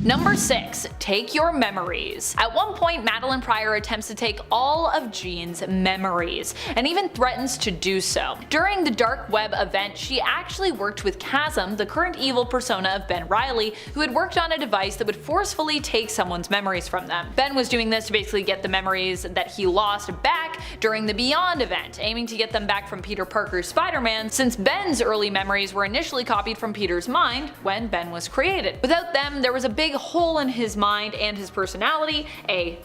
Number 6. Take your memories. At one point, Madeline Pryor attempts to take all of Jean's memories, and even threatens to do so. During the Dark Web event, she actually worked with Chasm, the current evil persona of Ben Reilly, who had worked on a device that would forcefully take someone's memories from them. Ben was doing this to basically get the memories that he lost back during the Beyond event, aiming to get them back from Peter Parker's Spider-Man, since Ben's early memories were initially copied from Peter's mind when Ben was created. Without them, there was a big hole in his mind and his personality, a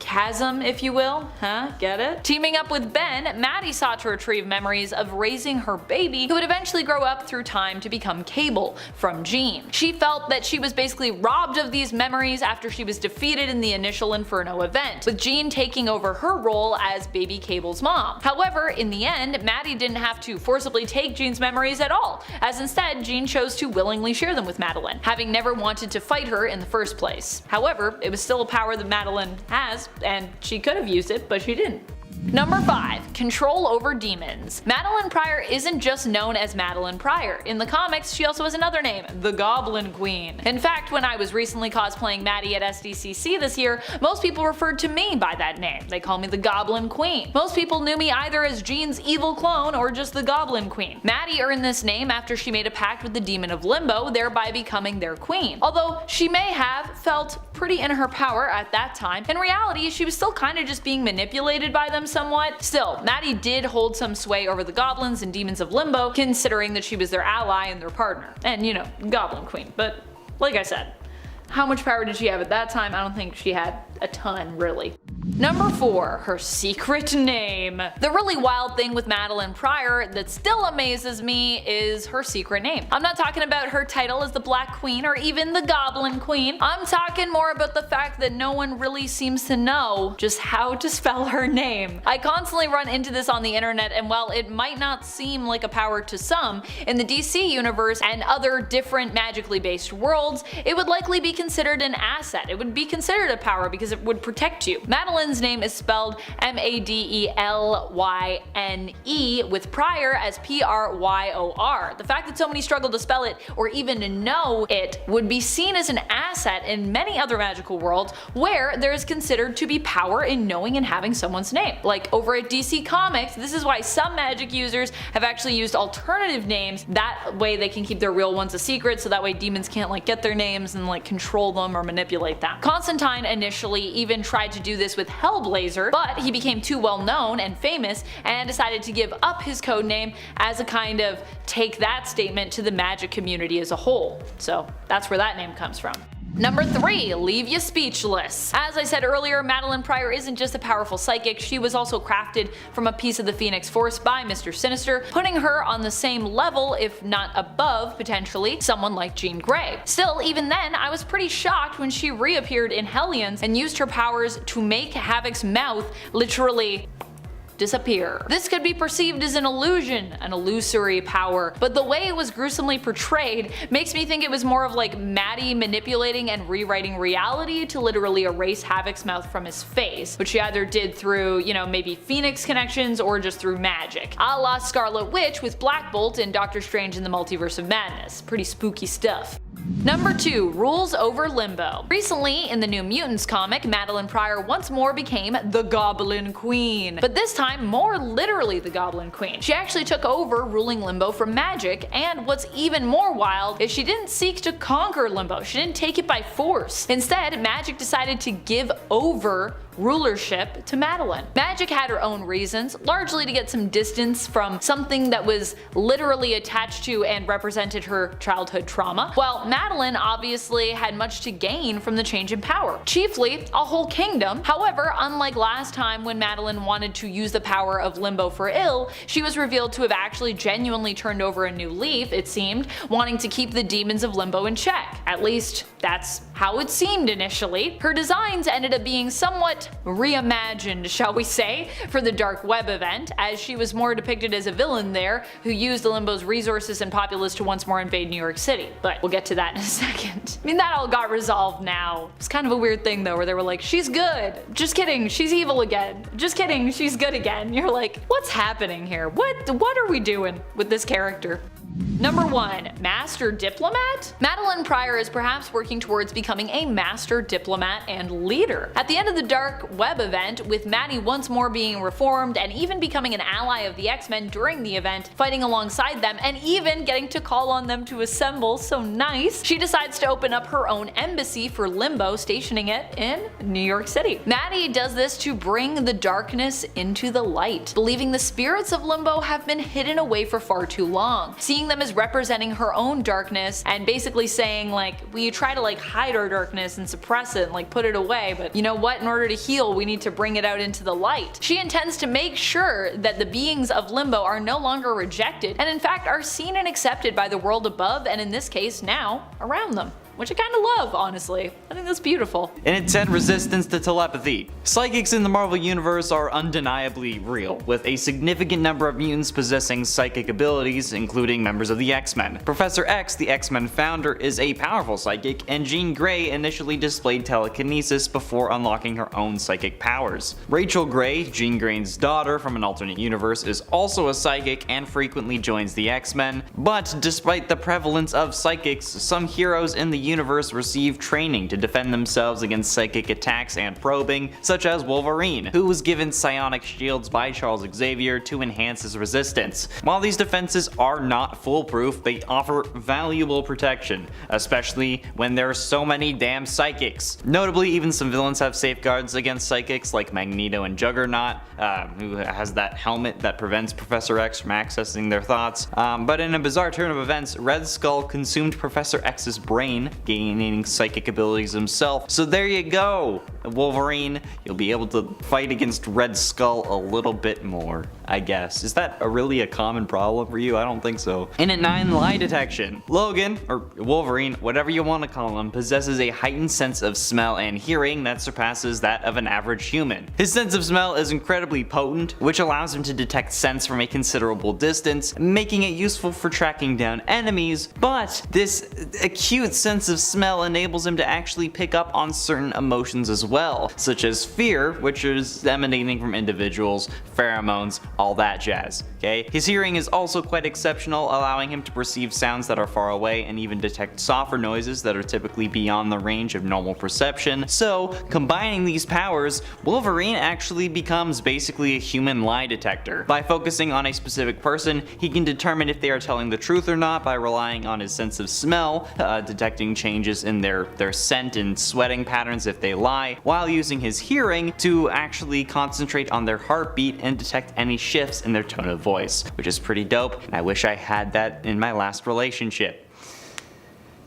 chasm, if you will, get it? Teaming up with Ben, Maddie sought to retrieve memories of raising her baby, who would eventually grow up through time to become Cable, from Jean. She felt that she was basically robbed of these memories after she was defeated in the initial Inferno event, with Jean taking over her role as baby Cable's mom. However, in the end, Maddie didn't have to forcibly take Jean's memories at all, as instead Jean chose to willingly share them with Madeline, having never wanted to fight her in the first place. However, it was still a power that Madeline has, and she could have used it, but she didn't. Number 5. Control over demons. Madeline Pryor isn't just known as Madeline Pryor. In the comics, she also has another name, the Goblin Queen. In fact, when I was recently cosplaying Maddie at SDCC this year, most people referred to me by that name. They call me the Goblin Queen. Most people knew me either as Jean's evil clone or just the Goblin Queen. Maddie earned this name after she made a pact with the demon of Limbo, thereby becoming their queen. Although she may have felt pretty in her power at that time, in reality she was still kinda just being manipulated by them somewhat. Still, Maddie did hold some sway over the goblins and demons of Limbo, considering that she was their ally and their partner. And you know, Goblin Queen. But like I said, how much power did she have at that time? I don't think she had a ton, really. Number 4. Her secret name. The really wild thing with Madeline Pryor that still amazes me is her secret name. I'm not talking about her title as the Black Queen or even the Goblin Queen. I'm talking more about the fact that no one really seems to know just how to spell her name. I constantly run into this on the internet, and while it might not seem like a power to some, in the DC universe and other different magically based worlds, it would likely be considered an asset. It would be considered a power because it would protect you. Madeline's name is spelled Madelyne, with Pryor as Pryor. The fact that so many struggle to spell it or even know it would be seen as an asset in many other magical worlds where there is considered to be power in knowing and having someone's name. Like over at DC Comics, this is why some magic users have actually used alternative names. That way they can keep their real ones a secret, so that way demons can't like get their names and like control them or manipulate them. Constantine initially even tried to do this with Hellblazer, but he became too well known and famous and decided to give up his code name as a kind of take that statement to the magic community as a whole. So that's where that name comes from. Number 3. Leave you speechless. As I said earlier, Madeline Pryor isn't just a powerful psychic, she was also crafted from a piece of the Phoenix Force by Mr. Sinister, putting her on the same level, if not above, potentially, someone like Jean Grey. Still, even then, I was pretty shocked when she reappeared in Hellions and used her powers to make Havok's mouth literally disappear. This could be perceived as an illusion, an illusory power, but the way it was gruesomely portrayed makes me think it was more of like Maddie manipulating and rewriting reality to literally erase Havok's mouth from his face, which she either did through, you know, maybe Phoenix connections or just through magic. A la Scarlet Witch with Black Bolt in Doctor Strange in the Multiverse of Madness. Pretty spooky stuff. Number 2. Rules over Limbo. Recently, in the New Mutants comic, Madeline Pryor once more became the Goblin Queen. But this time, more literally the Goblin Queen. She actually took over ruling Limbo from Magic, and what's even more wild is she didn't seek to conquer Limbo. She didn't take it by force. Instead, Magic decided to give over rulership to Madeline. Magic had her own reasons, largely to get some distance from something that was literally attached to and represented her childhood trauma, while Madeline obviously had much to gain from the change in power, chiefly a whole kingdom. However, unlike last time when Madeline wanted to use the power of Limbo for ill, she was revealed to have actually genuinely turned over a new leaf, it seemed, wanting to keep the demons of Limbo in check. At least, that's how it seemed initially. Her designs ended up being somewhat reimagined, shall we say, for the Dark Web event, as she was more depicted as a villain there who used Limbo's resources and populace to once more invade New York City. But we'll get to that in a second. I mean, that all got resolved now. It's kind of a weird thing though, where they were like, she's good. Just kidding, she's evil again. Just kidding, she's good again. You're like, what's happening here? What are we doing with this character? Number 1. Master Diplomat? Madeline Pryor is perhaps working towards becoming a master diplomat and leader. At the end of the Dark Web event, with Maddie once more being reformed and even becoming an ally of the X-Men during the event, fighting alongside them and even getting to call on them to assemble, so nice, she decides to open up her own embassy for Limbo, stationing it in New York City. Maddie does this to bring the darkness into the light, believing the spirits of Limbo have been hidden away for far too long, seeing them as representing her own darkness and basically saying like, we try to like hide our darkness and suppress it and like put it away, but you know what, in order to heal we need to bring it out into the light. She intends to make sure that the beings of Limbo are no longer rejected and in fact are seen and accepted by the world above, and in this case now around them. Which I kinda love, honestly. I think that's beautiful. And it said resistance to telepathy. Psychics in the Marvel Universe are undeniably real, with a significant number of mutants possessing psychic abilities, including members of the X-Men. Professor X, the X-Men founder, is a powerful psychic, and Jean Grey initially displayed telekinesis before unlocking her own psychic powers. Rachel Grey, Jean Grey's daughter from an alternate universe, is also a psychic and frequently joins the X-Men, but despite the prevalence of psychics, some heroes in the universe receive training to defend themselves against psychic attacks and probing, such as Wolverine, who was given psionic shields by Charles Xavier to enhance his resistance. While these defenses are not foolproof, they offer valuable protection, especially when there are so many damn psychics. Notably, even some villains have safeguards against psychics, like Magneto and Juggernaut, who has that helmet that prevents Professor X from accessing their thoughts. But in a bizarre turn of events, Red Skull consumed Professor X's brain, gaining psychic abilities himself. So there you go, Wolverine, you'll be able to fight against Red Skull a little bit more, I guess. Is that really a common problem for you? I don't think so. In at 9, lie detection. Logan, or Wolverine, whatever you want to call him, possesses a heightened sense of smell and hearing that surpasses that of an average human. His sense of smell is incredibly potent, which allows him to detect scents from a considerable distance, making it useful for tracking down enemies, but this acute sense of smell enables him to actually pick up on certain emotions as well, such as fear, which is emanating from individuals, pheromones, all that jazz. Okay? His hearing is also quite exceptional, allowing him to perceive sounds that are far away and even detect softer noises that are typically beyond the range of normal perception. So, combining these powers, Wolverine actually becomes basically a human lie detector. By focusing on a specific person, he can determine if they are telling the truth or not by relying on his sense of smell, detecting changes in their scent and sweating patterns if they lie, while using his hearing to actually concentrate on their heartbeat and detect any shifts in their tone of voice, which is pretty dope, and I wish I had that in my last relationship.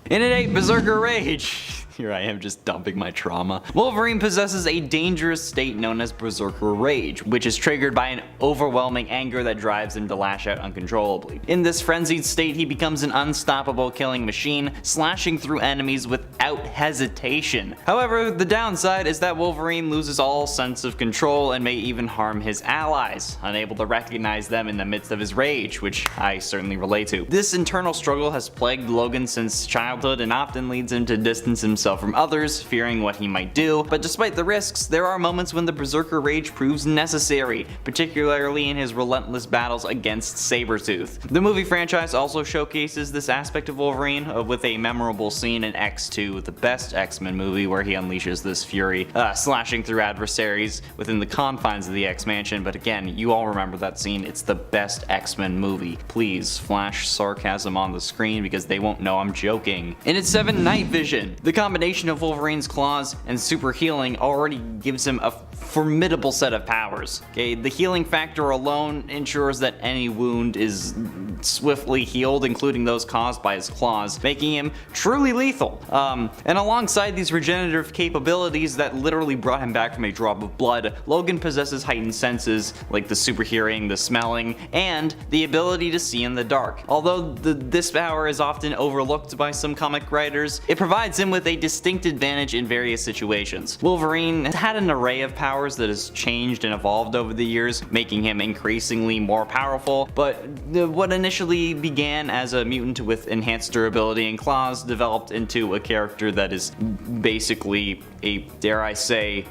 In at 8, Berserker Rage. Here I am just dumping my trauma. Wolverine possesses a dangerous state known as Berserker Rage, which is triggered by an overwhelming anger that drives him to lash out uncontrollably. In this frenzied state, he becomes an unstoppable killing machine, slashing through enemies without hesitation. However, the downside is that Wolverine loses all sense of control and may even harm his allies, unable to recognize them in the midst of his rage, which I certainly relate to. This internal struggle has plagued Logan since childhood and often leads him to distance himself himself from others, fearing what he might do, but despite the risks, there are moments when the Berserker Rage proves necessary, particularly in his relentless battles against Sabretooth. The movie franchise also showcases this aspect of Wolverine, with a memorable scene in X2, the best X-Men movie, where he unleashes this fury, slashing through adversaries within the confines of the X-Mansion. But again, you all remember that scene, it's the best X-Men movie. Please flash sarcasm on the screen because they won't know I'm joking. In its 7th Night Vision, the combination of Wolverine's claws and super healing already gives him a formidable set of powers. Okay, the healing factor alone ensures that any wound is swiftly healed, including those caused by his claws, making him truly lethal. And alongside these regenerative capabilities that literally brought him back from a drop of blood, Logan possesses heightened senses like the super hearing, the smelling, and the ability to see in the dark. Although this power is often overlooked by some comic writers, it provides him with a distinct advantage in various situations. Wolverine has had an array of powers that has changed and evolved over the years, making him increasingly more powerful, but what initially began as a mutant with enhanced durability and claws developed into a character that is basically a, dare I say,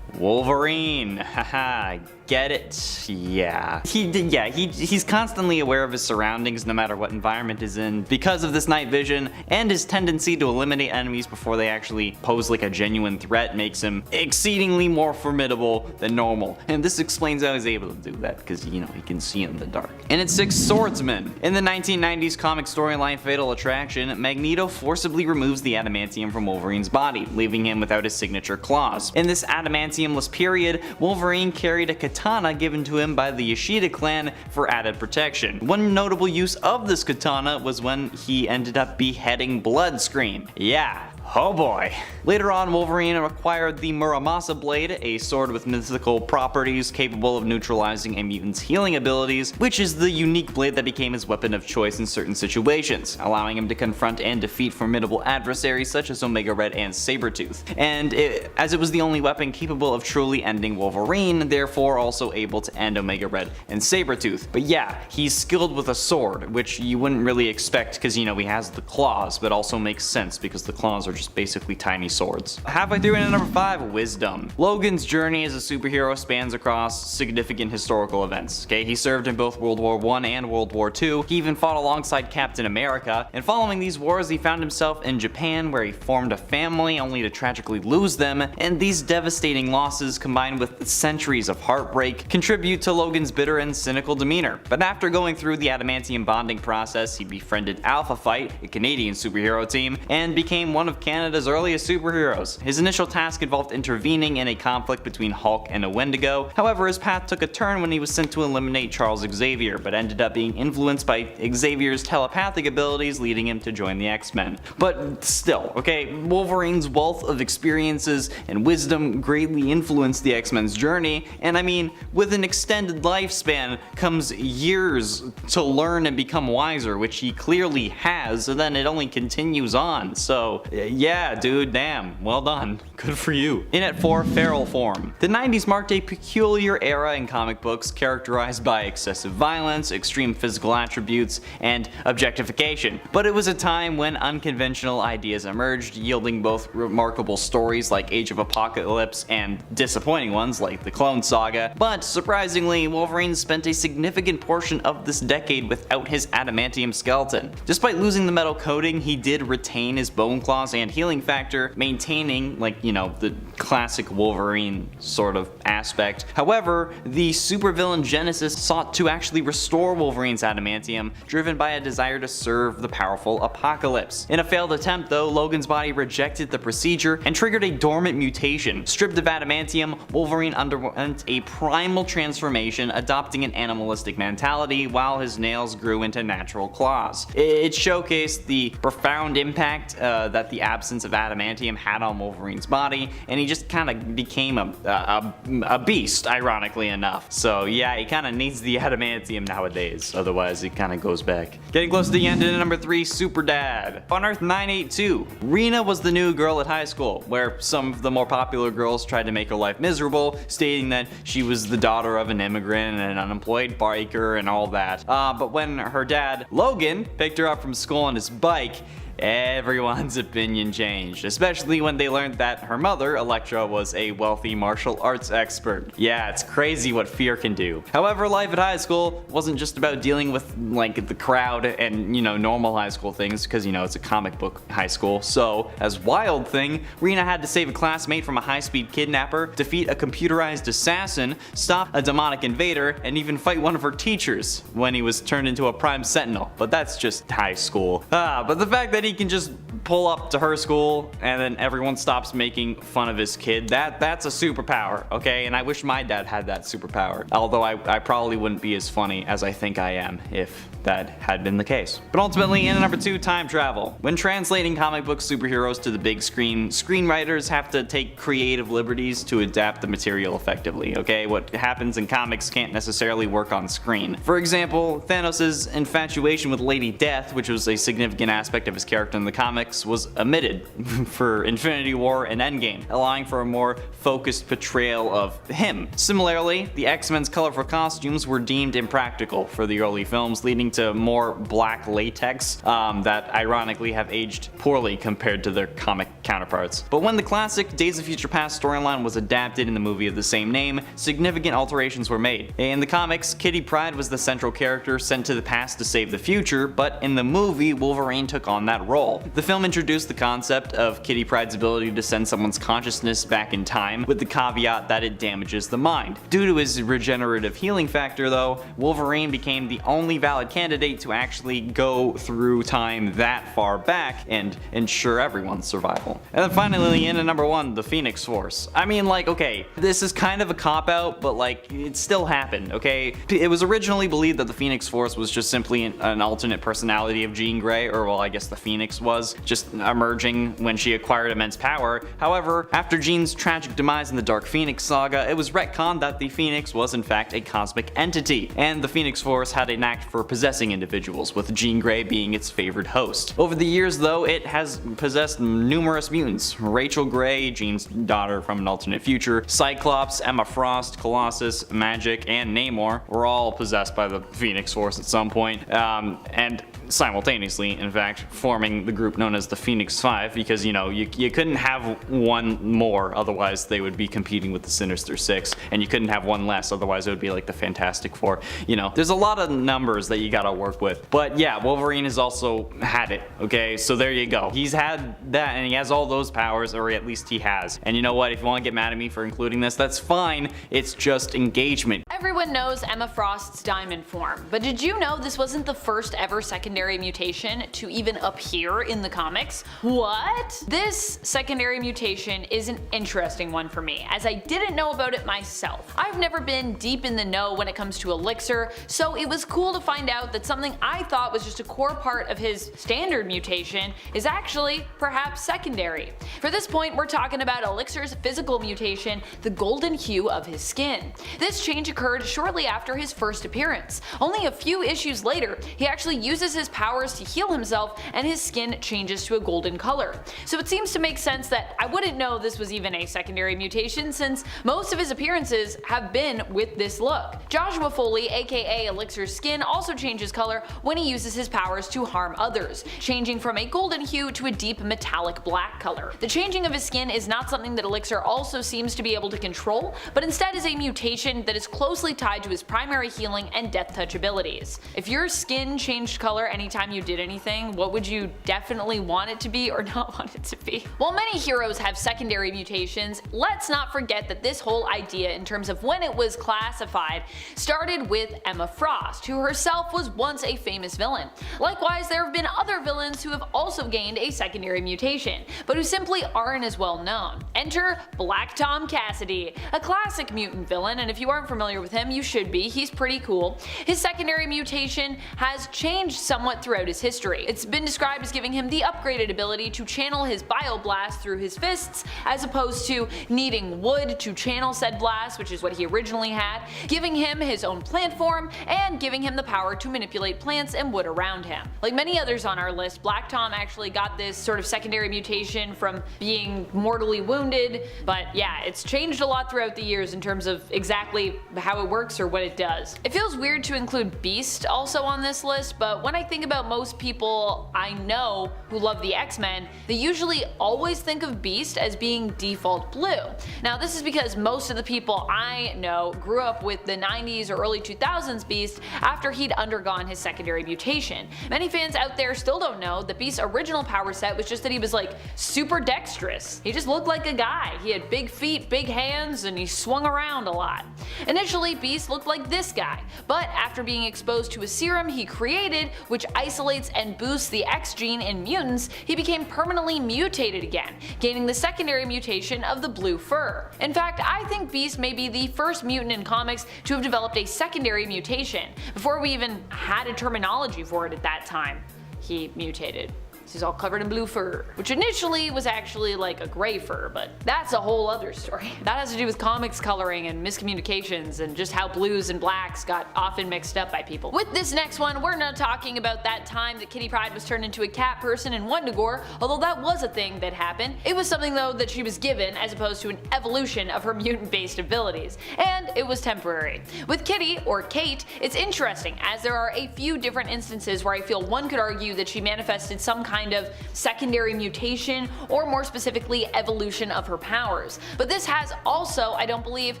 Wolverine. Haha, get it? Yeah. He's constantly aware of his surroundings no matter what environment he's in because of this night vision, and his tendency to eliminate enemies before they actually pose like a genuine threat makes him exceedingly more formidable than normal. And this explains how he's able to do that, because you know, he can see in the dark. And it's 6 Swordsman. In the 1990s comic storyline Fatal Attraction, Magneto forcibly removes the adamantium from Wolverine's body, leaving him without his signature claws. In this adamantiumless period, Wolverine carried a katana given to him by the Yoshida clan for added protection. One notable use of this katana was when he ended up beheading Bloodscream. Yeah. Oh boy. Later on, Wolverine acquired the Muramasa Blade, a sword with mythical properties capable of neutralizing a mutant's healing abilities, which is the unique blade that became his weapon of choice in certain situations, allowing him to confront and defeat formidable adversaries such as Omega Red and Sabretooth. And as it was the only weapon capable of truly ending Wolverine, therefore also able to end Omega Red and Sabretooth. But yeah, he's skilled with a sword, which you wouldn't really expect because, you know, he has the claws, but also makes sense because the claws are just basically tiny swords. Halfway through into number 5, Wisdom. Logan's journey as a superhero spans across significant historical events. Okay, he served in both World War I and World War II. He even fought alongside Captain America, and following these wars he found himself in Japan, where he formed a family only to tragically lose them, and these devastating losses combined with centuries of heartbreak contribute to Logan's bitter and cynical demeanor. But after going through the adamantium bonding process, he befriended Alpha Fight, a Canadian superhero team, and became one of Canada's earliest superheroes. His initial task involved intervening in a conflict between Hulk and a Wendigo. However, his path took a turn when he was sent to eliminate Charles Xavier, but ended up being influenced by Xavier's telepathic abilities, leading him to join the X-Men. But still, okay, Wolverine's wealth of experiences and wisdom greatly influenced the X-Men's journey, and I mean, with an extended lifespan comes years to learn and become wiser, which he clearly has, so then it only continues on. So yeah, dude, damn, well done. Good for you. In at 4, Feral Form. The 90s marked a peculiar era in comic books characterized by excessive violence, extreme physical attributes, and objectification. But it was a time when unconventional ideas emerged, yielding both remarkable stories like Age of Apocalypse and disappointing ones like the Clone Saga. But surprisingly, Wolverine spent a significant portion of this decade without his adamantium skeleton. Despite losing the metal coating, he did retain his bone claws and healing factor, maintaining, like, you know, the classic Wolverine sort of aspect. However, the supervillain Genesis sought to actually restore Wolverine's adamantium, driven by a desire to serve the powerful Apocalypse. In a failed attempt though, Logan's body rejected the procedure and triggered a dormant mutation. Stripped of adamantium, Wolverine underwent a primal transformation, adopting an animalistic mentality while his nails grew into natural claws. It showcased the profound impact that the absence of adamantium had on Wolverine's body, and he just kind of became a beast, ironically enough. So yeah, he kind of needs the adamantium nowadays, otherwise it kind of goes back. Getting close to the end, in number 3, Super Dad. On Earth 982, Rena was the new girl at high school, where some of the more popular girls tried to make her life miserable, stating that she was the daughter of an immigrant and an unemployed biker and all that. But when her dad, Logan, picked her up from school on his bike, everyone's opinion changed, especially when they learned that her mother, Elektra, was a wealthy martial arts expert. Yeah, it's crazy what fear can do. However, life at high school wasn't just about dealing with like the crowd and, you know, normal high school things, because, you know, it's a comic book high school. So, as Wild Thing, Rena had to save a classmate from a high-speed kidnapper, defeat a computerized assassin, stop a demonic invader, and even fight one of her teachers when he was turned into a Prime Sentinel. But that's just high school. But the fact that he can just pull up to her school and then everyone stops making fun of his kid, that's a superpower, okay? And I wish my dad had that superpower. Although I probably wouldn't be as funny as I think I am if that had been the case. But ultimately, in number 2, time travel. When translating comic book superheroes to the big screen, screenwriters have to take creative liberties to adapt the material effectively, okay? What happens in comics can't necessarily work on screen. For example, Thanos' infatuation with Lady Death, which was a significant aspect of his character in the comics, was omitted for Infinity War and Endgame, allowing for a more focused portrayal of him. Similarly, the X-Men's colorful costumes were deemed impractical for the early films, leading to more black latex that ironically have aged poorly compared to their comic counterparts. But when the classic Days of Future Past storyline was adapted in the movie of the same name, significant alterations were made. In the comics, Kitty Pryde was the central character sent to the past to save the future, but in the movie, Wolverine took on that role. The film introduced the concept of Kitty Pryde's ability to send someone's consciousness back in time, with the caveat that it damages the mind. Due to his regenerative healing factor though, Wolverine became the only valid candidate to actually go through time that far back and ensure everyone's survival. And then finally, in at number 1, the Phoenix Force. I mean, like, okay, this is kind of a cop-out, but like, it still happened, okay? It was originally believed that the Phoenix Force was just simply an alternate personality of Jean Grey, or well, I guess the Phoenix was, just emerging when she acquired immense power. However, after Jean's tragic demise in the Dark Phoenix saga, it was retconned that the Phoenix was in fact a cosmic entity, and the Phoenix Force had a knack for possessing individuals, with Jean Grey being its favored host. Over the years though, it has possessed numerous mutants. Rachel Grey, Jean's daughter from an alternate future, Cyclops, Emma Frost, Colossus, Magik, and Namor were all possessed by the Phoenix Force at some point, and simultaneously, in fact, forming the group known as the Phoenix Five, because, you know, you couldn't have one more, otherwise they would be competing with the Sinister Six, and you couldn't have one less, otherwise it would be like the Fantastic Four. You know, there's a lot of numbers that you gotta work with. But yeah, Wolverine has also had it, okay? So there you go. He's had that, and he has all those powers, or at least he has. And you know what, if you want to get mad at me for including this, that's fine. It's just engagement. Everyone knows Emma Frost's diamond form, but did you know this wasn't the first ever secondary mutation to even appear in the comics? What? This secondary mutation is an interesting one for me, as I didn't know about it myself. I've never been deep in the know when it comes to Elixir, so it was cool to find out that something I thought was just a core part of his standard mutation is actually perhaps secondary. For this point, we're talking about Elixir's physical mutation, the golden hue of his skin. This change occurred shortly after his first appearance. Only a few issues later, he actually uses his powers to heal himself and his skin changes to a golden color. So it seems to make sense that I wouldn't know this was even a secondary mutation, since most of his appearances have been with this look. Joshua Foley, aka Elixir's skin, also changes color when he uses his powers to harm others, changing from a golden hue to a deep metallic black color. The changing of his skin is not something that Elixir also seems to be able to control, but instead is a mutation that is closely tied to his primary healing and death touch abilities. If your skin changed color anytime you did anything, what would you definitely want it to be or not want it to be? While many heroes have secondary mutations, let's not forget that this whole idea in terms of when it was classified started with Emma Frost, who herself was once a famous villain. Likewise, there have been other villains who have also gained a secondary mutation, but who simply aren't as well known. Enter Black Tom Cassidy, a classic mutant villain, and if you aren't familiar with him, you should be. He's pretty cool. His secondary mutation has changed somewhat throughout his history. It's been described as giving him the upgraded ability to channel his bioblast through his fists, as opposed to needing wood to channel said blast, which is what he originally had, giving him his own plant form, and giving him the power to manipulate plants and wood around him. Like many others on our list, Black Tom actually got this sort of secondary mutation from being mortally wounded, but yeah, it's changed a lot throughout the years in terms of exactly how it works works or what it does. It feels weird to include Beast also on this list, but when I think about most people I know who love the X-Men, they usually always think of Beast as being default blue. Now this is because most of the people I know grew up with the 90s or early 2000s Beast after he'd undergone his secondary mutation. Many fans out there still don't know that Beast's original power set was just that he was like super dexterous. He just looked like a guy. He had big feet, big hands, and he swung around a lot. Initially, Beast looked like this guy, but after being exposed to a serum he created, which isolates and boosts the X gene in mutants, he became permanently mutated again, gaining the secondary mutation of the blue fur. In fact, I think Beast may be the first mutant in comics to have developed a secondary mutation, before we even had a terminology for it at that time. He mutated. He's all covered in blue fur, which initially was actually like a gray fur, but that's a whole other story. That has to do with comics coloring and miscommunications and just how blues and blacks got often mixed up by people. With this next one, we're not talking about that time that Kitty Pryde was turned into a cat person in Wundagore, although that was a thing that happened. It was something though that she was given as opposed to an evolution of her mutant-based abilities, and it was temporary. With Kitty, or Kate, it's interesting as there are a few different instances where I feel one could argue that she manifested some kind of secondary mutation, or more specifically evolution of her powers. But this has also, I don't believe,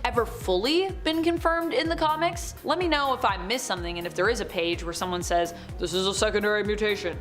ever fully been confirmed in the comics. Let me know if I missed something and if there is a page where someone says, this is a secondary mutation.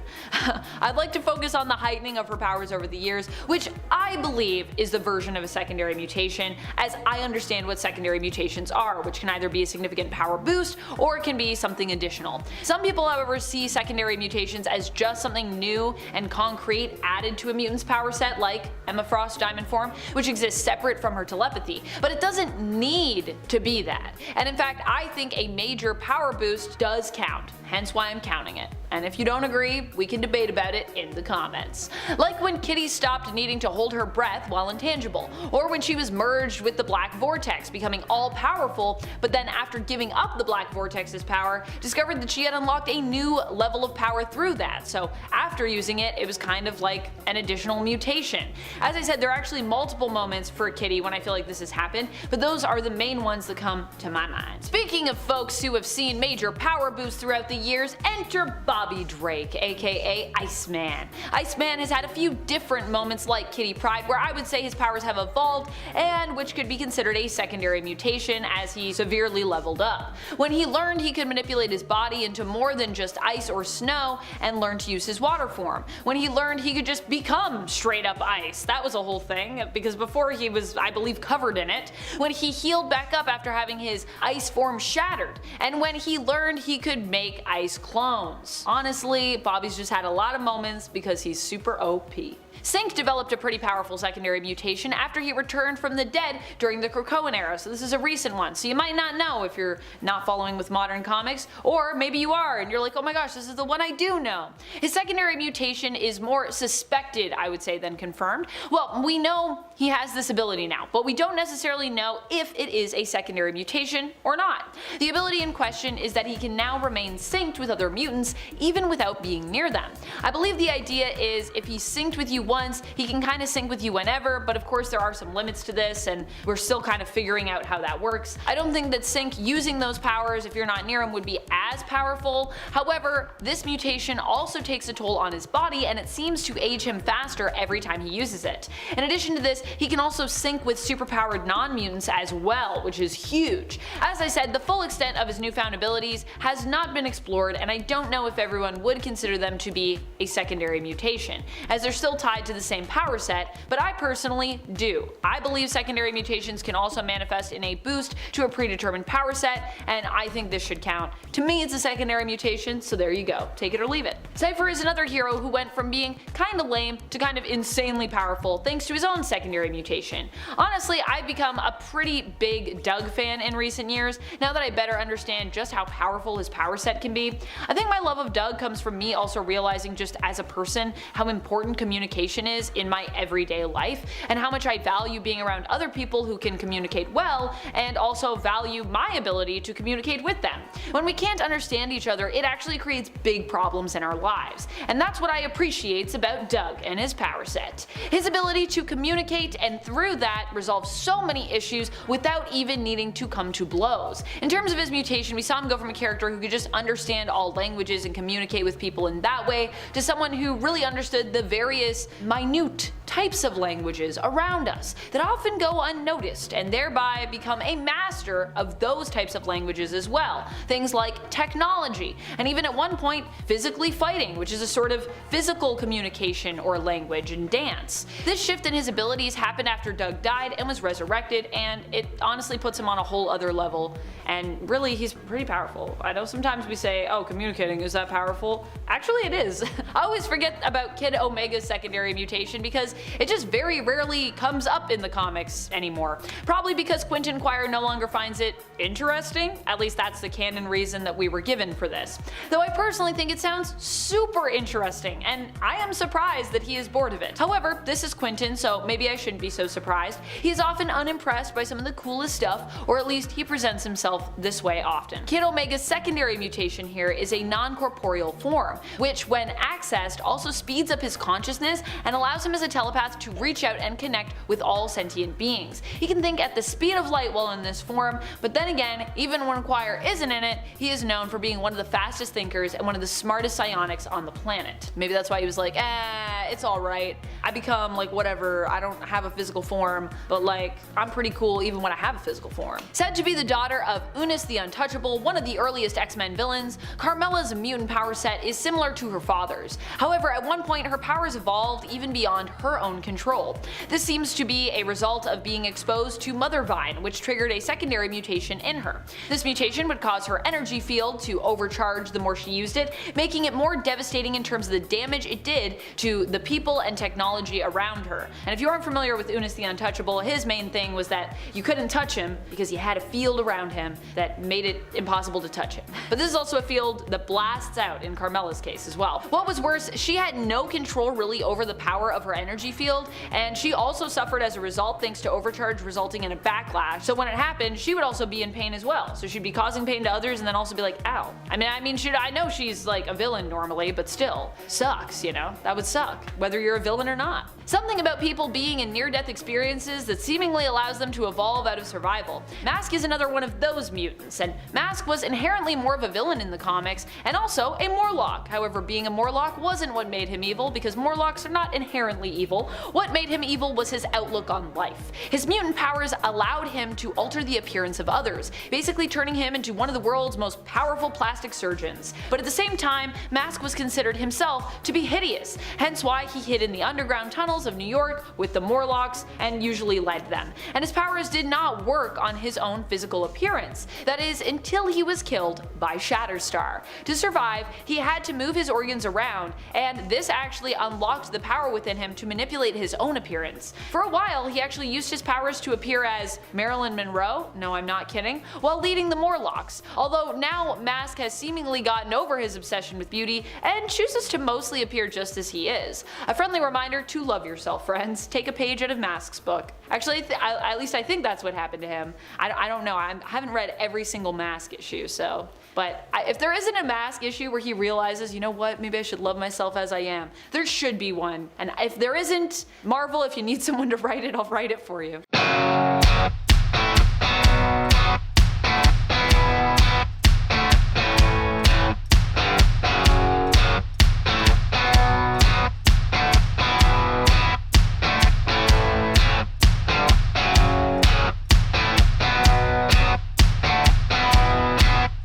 I'd like to focus on the heightening of her powers over the years, which I believe is the version of a secondary mutation, as I understand what secondary mutations are, which can either be a significant power boost or it can be something additional. Some people, however, see secondary mutations as just something new and concrete added to a mutant's power set, like Emma Frost's diamond form, which exists separate from her telepathy, but it doesn't need to be that. And in fact, I think a major power boost does count, hence why I'm counting it. And if you don't agree, we can debate about it in the comments. Like when Kitty stopped needing to hold her breath while intangible, or when she was merged with the Black Vortex, becoming all-powerful, but then after giving up the Black Vortex's power, discovered that she had unlocked a new level of power through that, so after using it, it was kind of like an additional mutation. As I said, there are actually multiple moments for Kitty when I feel like this has happened, but those are the main ones that come to my mind. Speaking of folks who have seen major power boosts throughout the years, enter Bobby Drake, aka Iceman. Iceman has had a few different moments like Kitty Pryde where I would say his powers have evolved, and which could be considered a secondary mutation as he severely leveled up. When he learned he could manipulate his body into more than just ice or snow and learned to use his water form. When he learned he could just become straight up ice. That was a whole thing, because before he was, I believe, covered in it. When he healed back up after having his ice form shattered. And when he learned he could make ice clones. Honestly, Bobby's just had a lot of moments because he's super OP. Sync developed a pretty powerful secondary mutation after he returned from the dead during the Krakoan era, so this is a recent one, so you might not know if you're not following with modern comics, or maybe you are and you're like, oh my gosh, this is the one I do know. His secondary mutation is more suspected, I would say, than confirmed. Well, we know he has this ability now, but we don't necessarily know if it is a secondary mutation or not. The ability in question is that he can now remain synced with other mutants even without being near them. I believe the idea is if he's synced with you once, he can kind of sync with you whenever, but of course there are some limits to this and we're still kind of figuring out how that works. I don't think that sync using those powers if you're not near him would be as powerful. However, this mutation also takes a toll on his body and it seems to age him faster every time he uses it. In addition to this, he can also sync with superpowered non-mutants as well, which is huge. As I said, the full extent of his newfound abilities has not been explored, and I don't know if everyone would consider them to be a secondary mutation, as they're still tied to the same power set, but I personally do. I believe secondary mutations can also manifest in a boost to a predetermined power set, and I think this should count. To me, it's a secondary mutation, so there you go. Take it or leave it. Cypher is another hero who went from being kinda lame to kind of insanely powerful thanks to his own secondary mutation. Honestly, I've become a pretty big Doug fan in recent years, now that I better understand just how powerful his power set can be. I think my love of Doug comes from me also realizing just as a person how important communication communication is in my everyday life, and how much I value being around other people who can communicate well, and also value my ability to communicate with them. When we can't understand each other, it actually creates big problems in our lives, and that's what I appreciate about Doug and his power set. His ability to communicate, and through that resolve so many issues without even needing to come to blows. In terms of his mutation, we saw him go from a character who could just understand all languages and communicate with people in that way, to someone who really understood the various minute types of languages around us that often go unnoticed, and thereby become a master of those types of languages as well. Things like technology, and even at one point physically fighting, which is a sort of physical communication or language and dance. This shift in his abilities happened after Doug died and was resurrected, and it honestly puts him on a whole other level, and really he's pretty powerful. I know sometimes we say, oh, communicating, is that powerful? Actually it is. I always forget about Kid Omega's secondary mutation because it just very rarely comes up in the comics anymore. Probably because Quentin Quire no longer finds it interesting, at least that's the canon reason that we were given for this. Though I personally think it sounds super interesting, and I am surprised that he is bored of it. However, this is Quentin, so maybe I shouldn't be so surprised. He is often unimpressed by some of the coolest stuff, or at least he presents himself this way often. Kid Omega's secondary mutation here is a non-corporeal form, which when accessed also speeds up his consciousness and allows him as a telepath to reach out and connect with all sentient beings. He can think at the speed of light while in this form, but then again, even when Quire isn't in it, he is known for being one of the fastest thinkers and one of the smartest psionics on the planet. Maybe that's why he was like, it's alright. I become like whatever, I don't have a physical form, but like, I'm pretty cool even when I have a physical form. Said to be the daughter of Unis the Untouchable, one of the earliest X-Men villains, Carmella's mutant power set is similar to her father's. However, at one point her powers evolved even beyond her own control. This seems to be a result of being exposed to Mother Vine, which triggered a secondary mutation in her. This mutation would cause her energy field to overcharge the more she used it, making it more devastating in terms of the damage it did to the people and technology around her. And if you aren't familiar with Unis the Untouchable, his main thing was that you couldn't touch him because he had a field around him that made it impossible to touch him. But this is also a field that blasts out in Carmella's case as well. What was worse, she had no control really over the power of her energy field, and she also suffered as a result thanks to overcharge resulting in a backlash. So when it happened, she would also be in pain as well. So she'd be causing pain to others and then also be like, ow. I mean, I know she's like a villain normally, but still, sucks, you know? That would suck, whether you're a villain or not. Something about people being in near-death experiences that seemingly allows them to evolve out of survival. Mask is another one of those mutants, and Mask was inherently more of a villain in the comics, and also a Morlock. However, being a Morlock wasn't what made him evil, because Morlocks are not inherently evil. What made him evil was his outlook on life. His mutant powers allowed him to alter the appearance of others, basically turning him into one of the world's most powerful plastic surgeons. But at the same time, Mask was considered himself to be hideous, hence why he hid in the underground tunnels of New York with the Morlocks and usually led them. And his powers did not work on his own physical appearance. That is, until he was killed by Shatterstar. To survive, he had to move his organs around, and this actually unlocked the power within him to manipulate his own appearance. For a while, he actually used his powers to appear as Marilyn Monroe, no I'm not kidding, while leading the Morlocks. Although now Mask has seemingly gotten over his obsession with beauty and chooses to mostly appear just as he is. A friendly reminder to love yourself, friends. Take a page out of Mask's book. Actually, at least I think that's what happened to him. I don't know, I haven't read every single Mask issue, so. But if there isn't a Mask issue where he realizes, you know what, maybe I should love myself as I am, there should be one. And if there isn't, Marvel, if you need someone to write it, I'll write it for you.